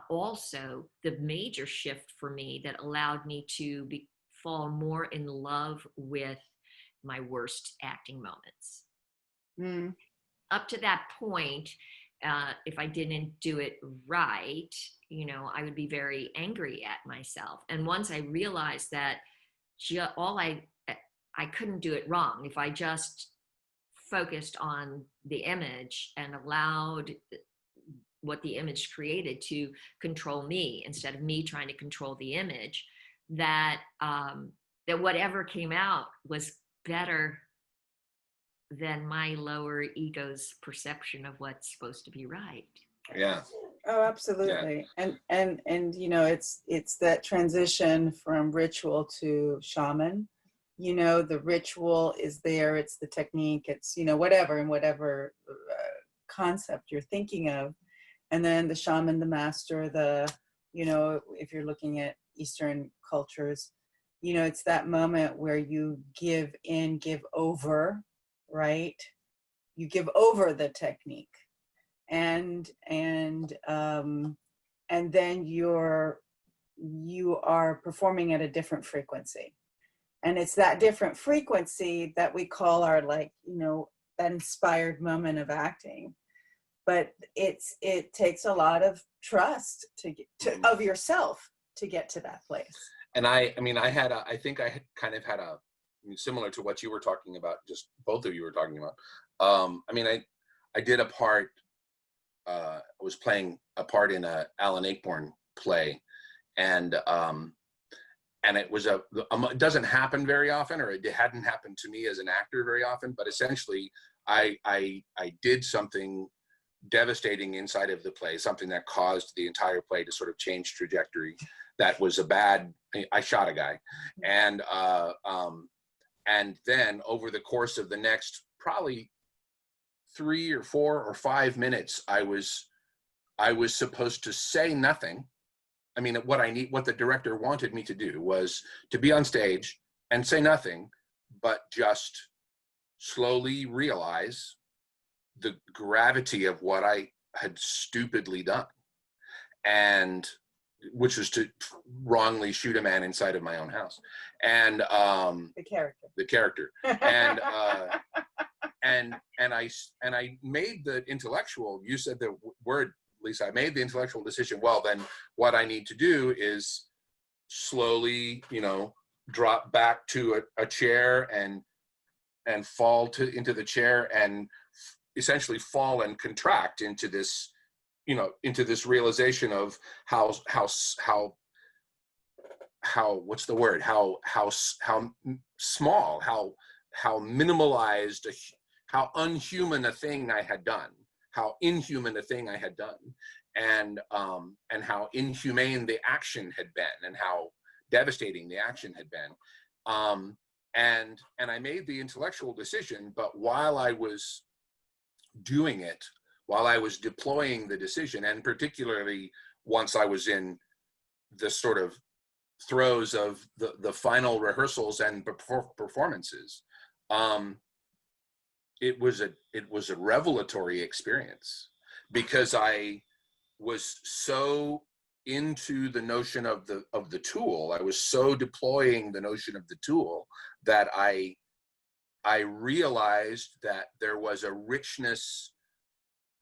also the major shift for me that allowed me to fall more in love with my worst acting moments. Up to that point, if I didn't do it right, I would be very angry at myself. And once I realized that I couldn't do it wrong if I just focused on the image and allowed what the image created to control me instead of me trying to control the image, that whatever came out was better than my lower ego's perception of what's supposed to be right. Yeah. Oh, absolutely. Yeah. And it's that transition from ritual to shaman. The ritual is there, it's the technique, it's whatever concept you're thinking of. And then the shaman, the master, if you're looking at Eastern cultures, it's that moment where you give over, right? You give over the technique, and then you are performing at a different frequency, and it's that different frequency that we call our that inspired moment of acting. But it takes a lot of trust of yourself to get to that place. And I think I kind of had similar to what you were talking about, just both of you were talking about. I did a part, I was playing a part in a Alan Ayckbourn play, and it was it doesn't happen very often, or it hadn't happened to me as an actor very often, but essentially I did something devastating inside of the play, something that caused the entire play to sort of change trajectory. That was I shot a guy. And then over the course of the next probably 3 or 4 or 5 minutes, I was supposed to say nothing. I mean, what the director wanted me to do was to be on stage and say nothing, but just slowly realize the gravity of what I had stupidly done, and which was to wrongly shoot a man inside of my own house. And the character and I made the intellectual, you said the word, Lisa, I made the intellectual decision, well, then what I need to do is slowly, drop back to a chair and fall into the chair and essentially fall and contract into this, realization of how what's the word? How small, how minimalized, how unhuman a thing I had done, how inhuman a thing I had done, and how inhumane the action had been, and how devastating the action had been. And I made the intellectual decision, but while I was doing it, while I was deploying the decision, and particularly once I was in the sort of throes of the final rehearsals and performances, it was a revelatory experience, because I was so into the notion of the tool. I was so deploying the notion of the tool that I realized that there was a richness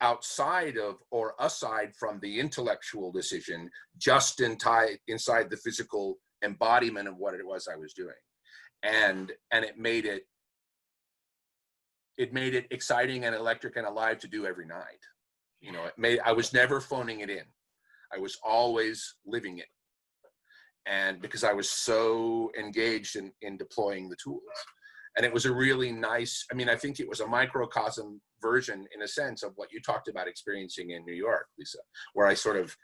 outside of, or aside from, the intellectual decision, just inside the physical embodiment of what it was I was doing. And it made it exciting and electric and alive to do every night. I was never phoning it in. I was always living it. And because I was so engaged in deploying the tools. And it was a really nice, I think it was a microcosm version, in a sense, of what you talked about experiencing in New York, Lisa, where I sort of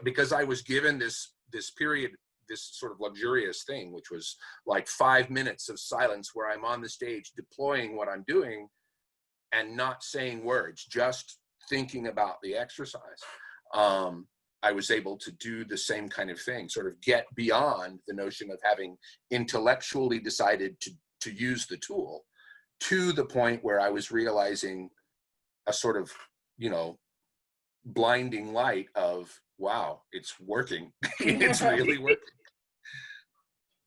because I was given this period this sort of luxurious thing, which was like 5 minutes of silence where I'm on the stage deploying what I'm doing and not saying words, just thinking about the exercise. I was able to do the same kind of thing, sort of get beyond the notion of having intellectually decided to use the tool, to the point where I was realizing a sort of, you know, blinding light of, wow, it's working. It's really working.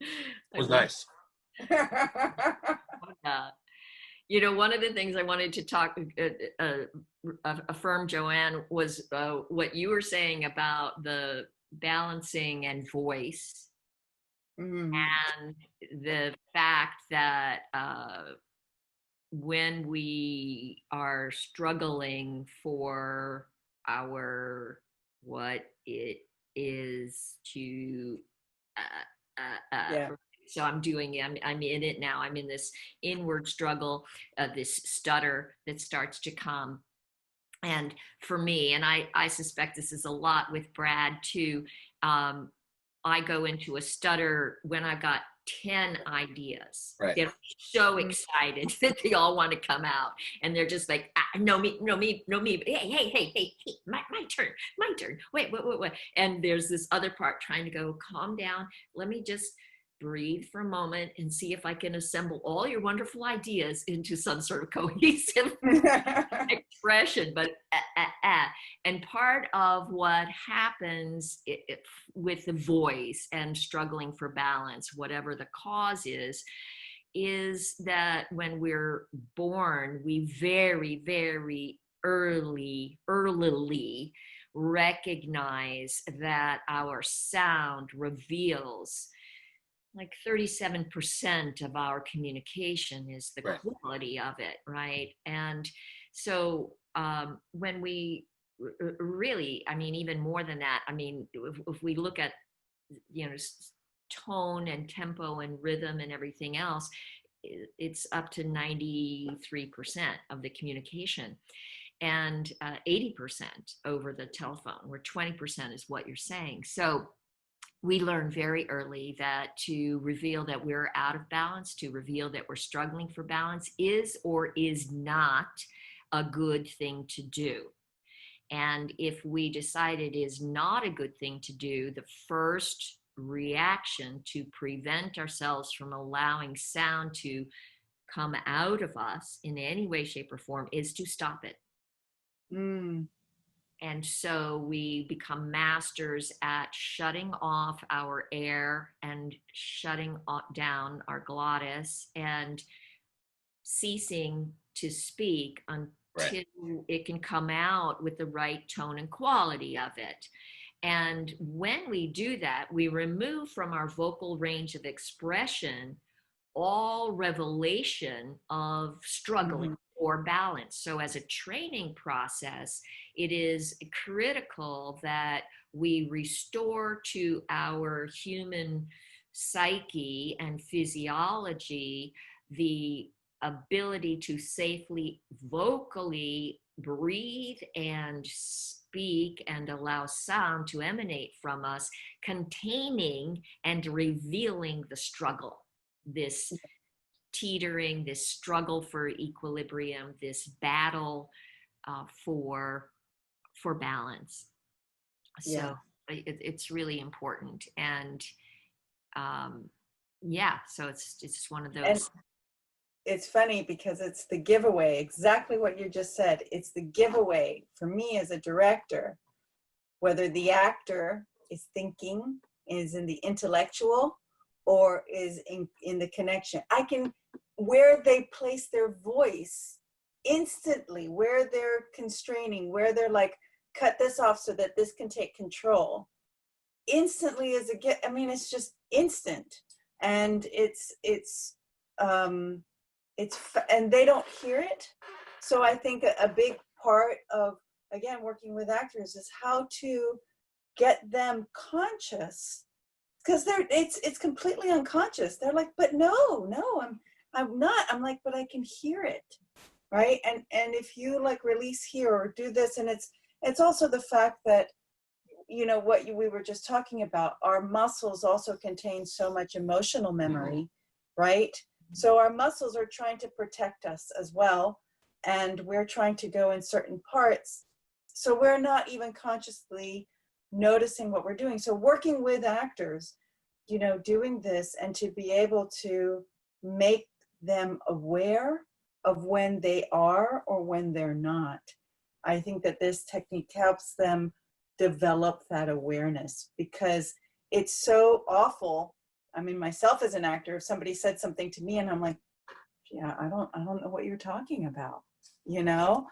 It was nice. You know, one of the things I wanted to talk, affirm, Joanne, was what you were saying about the balancing and voice, and the fact that when we are struggling for our what it is to so I'm doing it. I'm in it now. I'm in this inward struggle, this stutter that starts to come. And for me, and I suspect this is a lot with Brad too, I go into a stutter when I've got 10 ideas. Right. They're so excited that they all want to come out, and they're just like, no me, hey, my turn. Wait. And there's this other part trying to go, calm down. Let me just breathe for a moment and see if I can assemble all your wonderful ideas into some sort of cohesive expression. But and part of what happens with the voice and struggling for balance, whatever the cause is that when we're born, we very, very early recognize that our sound reveals like 37% of our communication is the quality of it, right? And so when we really, I mean, even more than that, I mean, if we look at, you know, tone and tempo and rhythm and everything else, it's up to 93% of the communication, and 80% over the telephone, where 20% is what you're saying. So we learn very early that to reveal that we're out of balance, to reveal that we're struggling for balance, is or is not a good thing to do. And if we decide it is not a good thing to do, the first reaction to prevent ourselves from allowing sound to come out of us in any way, shape, or form is to stop it. And so we become masters at shutting off our air and shutting down our glottis and ceasing to speak until it can come out with the right tone and quality of it. And when we do that, we remove from our vocal range of expression all revelation of struggling or balance. So as a training process, it is critical that we restore to our human psyche and physiology the ability to safely vocally breathe and speak and allow sound to emanate from us, containing and revealing the struggle, this teetering, this struggle for equilibrium, this battle for balance. So it's really important. And so it's just one of those. And it's funny because it's the giveaway, exactly what you just said. It's the giveaway for me as a director, whether the actor is thinking, is in the intellectual, or is in the connection. I can, where they place their voice instantly, where they're constraining, where they're like, cut this off so that this can take control. Instantly is I mean, it's just instant. And and they don't hear it. So I think a big part of, again, working with actors is how to get them conscious, because it's completely unconscious. They're like, but no, I'm not. I'm like, but I can hear it, right? And if you like release here or do this, and it's also the fact that you know, we were just talking about, our muscles also contain so much emotional memory, right? So our muscles are trying to protect us as well. And we're trying to go in certain parts. So we're not even consciously noticing what we're doing. So working with actors, you know, doing this and to be able to make them aware of when they are or when they're not. I think that this technique helps them develop that awareness, because it's so awful. I mean, myself as an actor, if somebody said something to me and I'm like, yeah, I don't know what you're talking about, you know?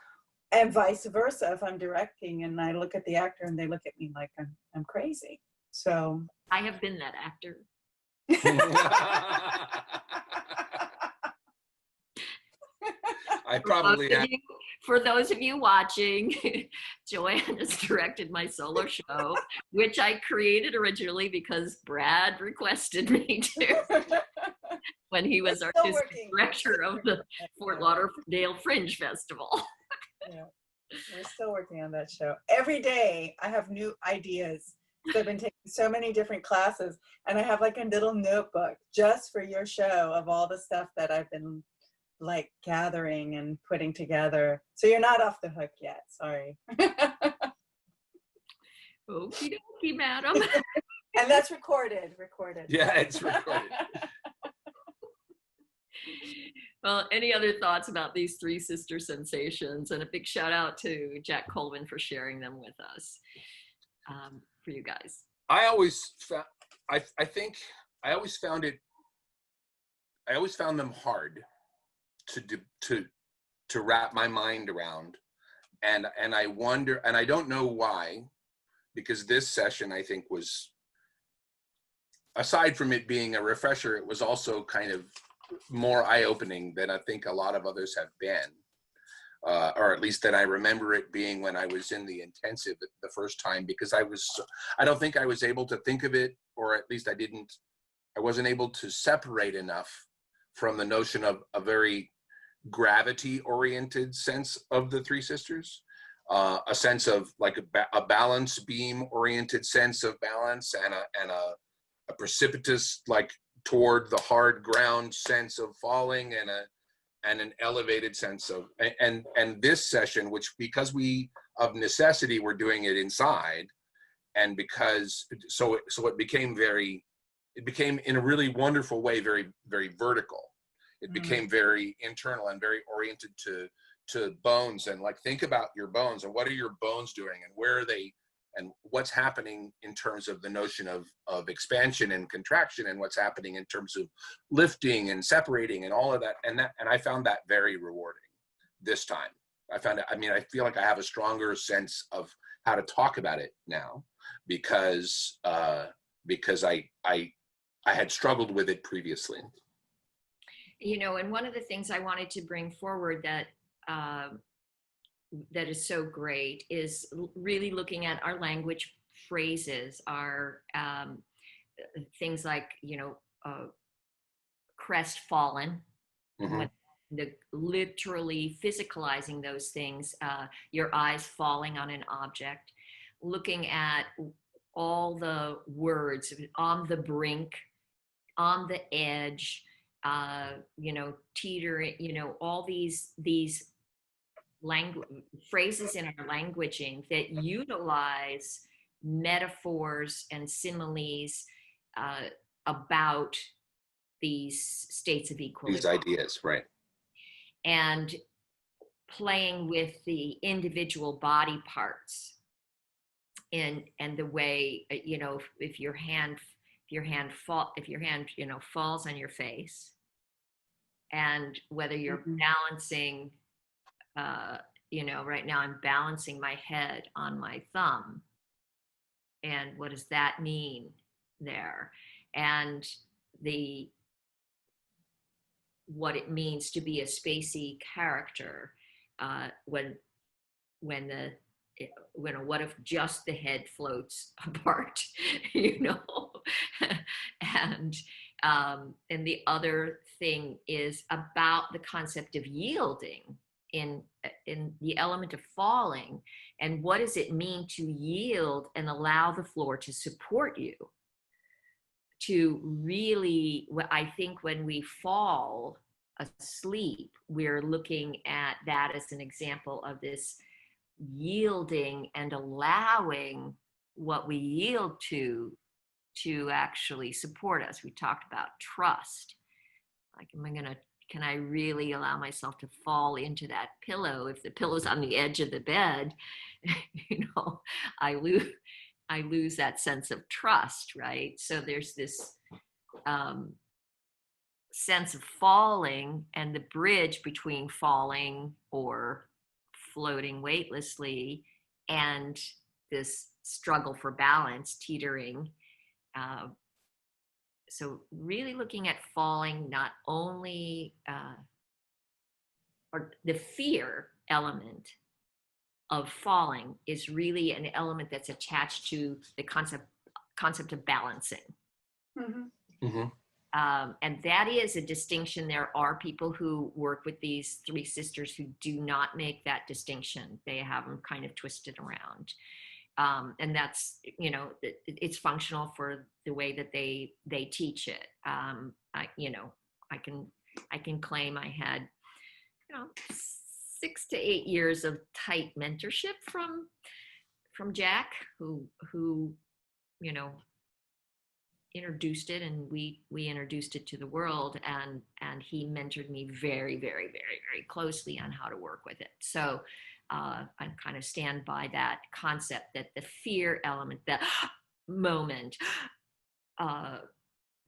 And vice versa, if I'm directing and I look at the actor and they look at me like I'm crazy. So I have been that actor. I probably have. For those of you watching, Joanne has directed my solo show, which I created originally because Brad requested me to when he was artistic director of the Fort Lauderdale Fringe Festival. Yeah, we're still working on that show. Every day I have new ideas. So I've been taking so many different classes, and I have like a little notebook just for your show of all the stuff that I've been like gathering and putting together. So you're not off the hook yet, sorry. Okie dokie, madam. And that's recorded. Yeah, it's recorded. Well, any other thoughts about these three sister sensations? And a big shout out to Jack Colvin for sharing them with us, for you guys. I always found them hard to wrap my mind around, and I wonder, and I don't know why, because this session I think was, aside from it being a refresher, it was also kind of more eye-opening than I think a lot of others have been, or at least that I remember it being when I was in the intensive the first time, because I don't think I was able to think of it, or at least I wasn't able to separate enough from the notion of a very gravity-oriented sense of the three sisters, a sense of like a balance beam-oriented sense of balance, and a precipitous, like toward the hard ground sense of falling, and an elevated sense of, and this session, which, because we of necessity were doing it inside, and because so it became in a really wonderful way very, very vertical. It became very internal and very oriented to bones, and like, think about your bones and what are your bones doing and where are they, and what's happening in terms of the notion of expansion and contraction, and what's happening in terms of lifting and separating and all of that. And I found that very rewarding this time. I feel like I have a stronger sense of how to talk about it now, because I had struggled with it previously. You know, and one of the things I wanted to bring forward that is so great is really looking at our language phrases, our things like, you know, crestfallen, literally physicalizing those things, your eyes falling on an object, looking at all the words, on the brink, on the edge, you know, teetering, you know, all these phrases in our languaging that utilize metaphors and similes about these states of equilibrium. These ideas, right. And playing with the individual body parts and the way, you know, if your hand you know, falls on your face, and whether you're balancing, you know, right now I'm balancing my head on my thumb, and what does that mean there, and what it means to be a spacey character, what if just the head floats apart, you know? And the other thing is about the concept of yielding in the element of falling, and what does it mean to yield and allow the floor to support you. To really, I think when we fall asleep, we're looking at that as an example of this yielding and allowing what we yield to actually support us. We talked about trust. Like, can I really allow myself to fall into that pillow? If the pillow's on the edge of the bed, I lose that sense of trust, right? So there's this sense of falling, and the bridge between falling or floating weightlessly and this struggle for balance, teetering. So really looking at falling, not only or the fear element of falling is really an element that's attached to the concept of balancing. Mm-hmm. Mm-hmm. And that is a distinction. There are people who work with these three sisters who do not make that distinction. They have them kind of twisted around. And that's, it's functional for the way that they teach it. I can claim I had, 6 to 8 years of tight mentorship from Jack, who introduced it, and we introduced it to the world, and he mentored me very, very, very, very closely on how to work with it. So I kind of stand by that concept that the fear element, the moment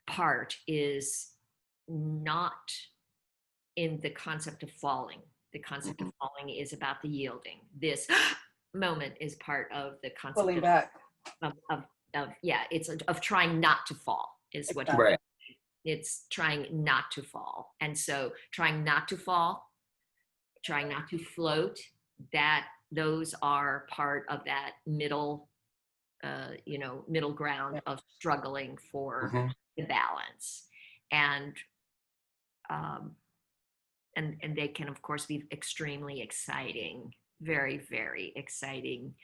part, is not in the concept of falling. The concept of falling is about the yielding. This moment is part of the concept Pulling back. It's of trying not to fall is what Exactly. Right. it's trying not to fall. And so trying not to fall, trying not to float, those are part of that middle ground of struggling for Mm-hmm. the balance. And they can, of course, be extremely exciting, very, very exciting.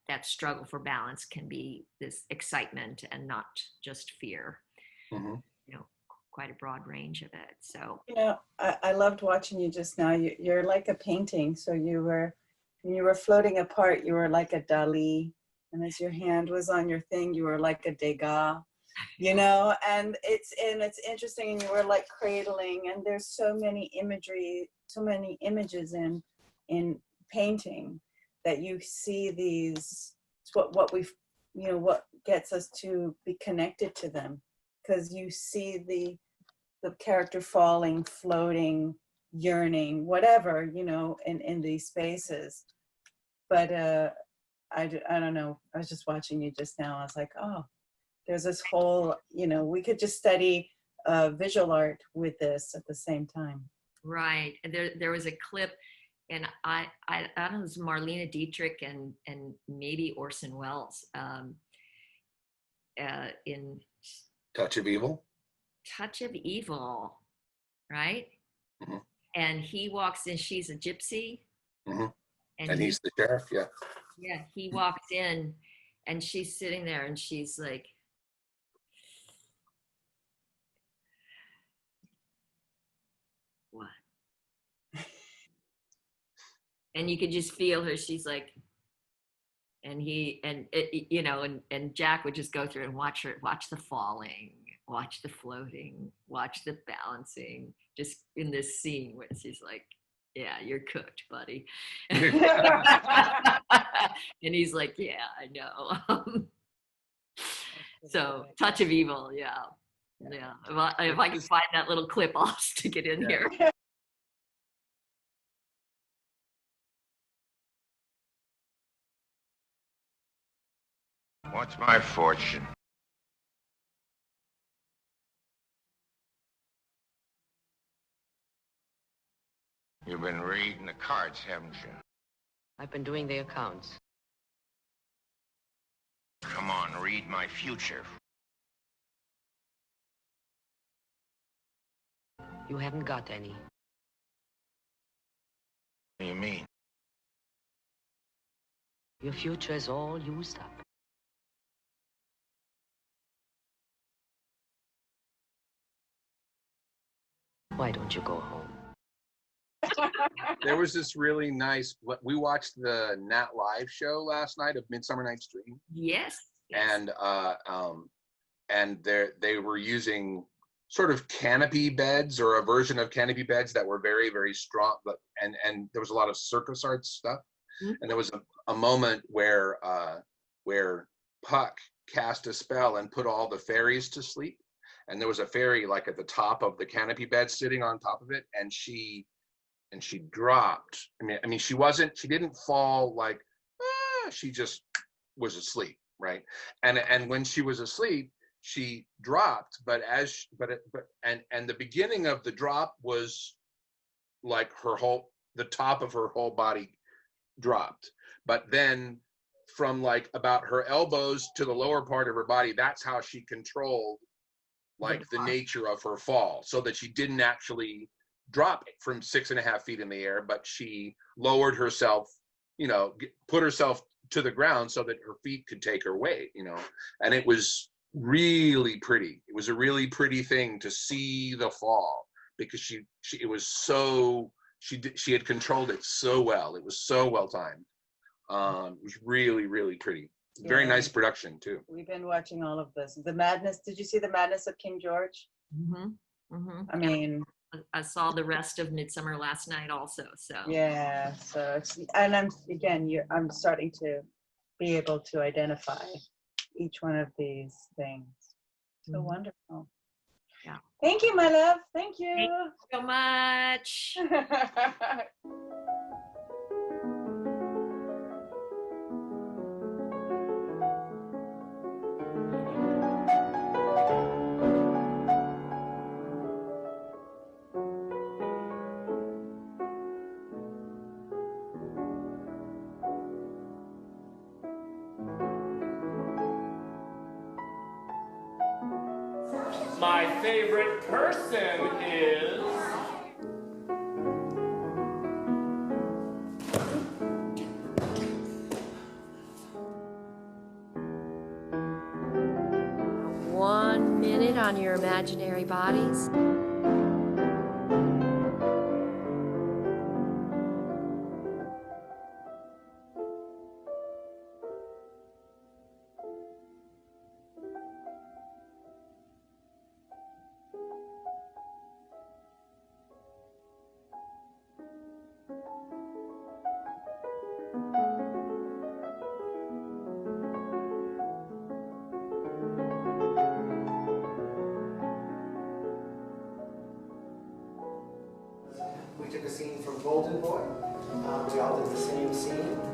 That struggle for balance can be this excitement and not just fear. Mm-hmm. Quite a broad range of it. So I loved watching you just now. You're like a painting. So when you were floating apart, you were like a Dali, and as your hand was on your thing, you were like a Degas. And it's interesting, and you were like cradling, and there's so many images in painting that you see these. It's what we've, what gets us to be connected to them, because you see the character falling, floating, yearning, whatever, in these spaces. But I don't know, I was just watching you just now. I was like, oh, there's this whole, we could just study visual art with this at the same time. Right. And there was a clip, and I don't know, it was Marlene Dietrich and maybe Orson Welles in Touch of Evil. Touch of Evil, right? Mm-hmm. And he walks in, she's a gypsy. Mm-hmm. And he's the sheriff, yeah. Yeah, he walks in, and she's sitting there, and she's like, what? And you could just feel her. She's like, and Jack would just go through and watch the falling, watch the floating, watch the balancing, just in this scene where she's like, yeah, you're cooked, buddy. And he's like, yeah, I know. So Touch of Evil, yeah. If I can find that little clip, I'll stick it in here. What's my fortune? You've been reading the cards, haven't you? I've been doing the accounts. Come on, read my future. You haven't got any. What do you mean? Your future is all used up. Why don't you go home? There was this really nice, we watched the Nat Live show last night of Midsummer Night's Dream. Yes. And they were using sort of canopy beds, or a version of canopy beds that were very, very strong, but and there was a lot of circus art stuff. Mm-hmm. And there was a moment where Puck cast a spell and put all the fairies to sleep, and there was a fairy like at the top of the canopy bed sitting on top of it, and she dropped. I mean she didn't fall like, she just was asleep, right? And when she was asleep, she dropped, but the beginning of the drop was like the top of her whole body dropped, but then from like about her elbows to the lower part of her body, that's how she controlled like the nature of her fall, so that she didn't actually drop from 6.5 feet in the air, but she lowered herself, put herself to the ground so that her feet could take her weight, and it was really pretty. It was a really pretty thing to see the fall, because she had controlled it so well. It was so well timed. It was really, really pretty. Very nice production too. We've been watching all of this. The Madness. Did you see The Madness of King George? Mm-hmm. Mm-hmm. I mean, I saw the rest of Midsummer last night also. So yeah. So I'm starting to be able to identify each one of these things. So wonderful. Yeah. Thank you, my love. Thank you. Thank you so much. My favorite person is... One minute on your imaginary bodies. We took a scene from Golden Boy. We all did the same scene.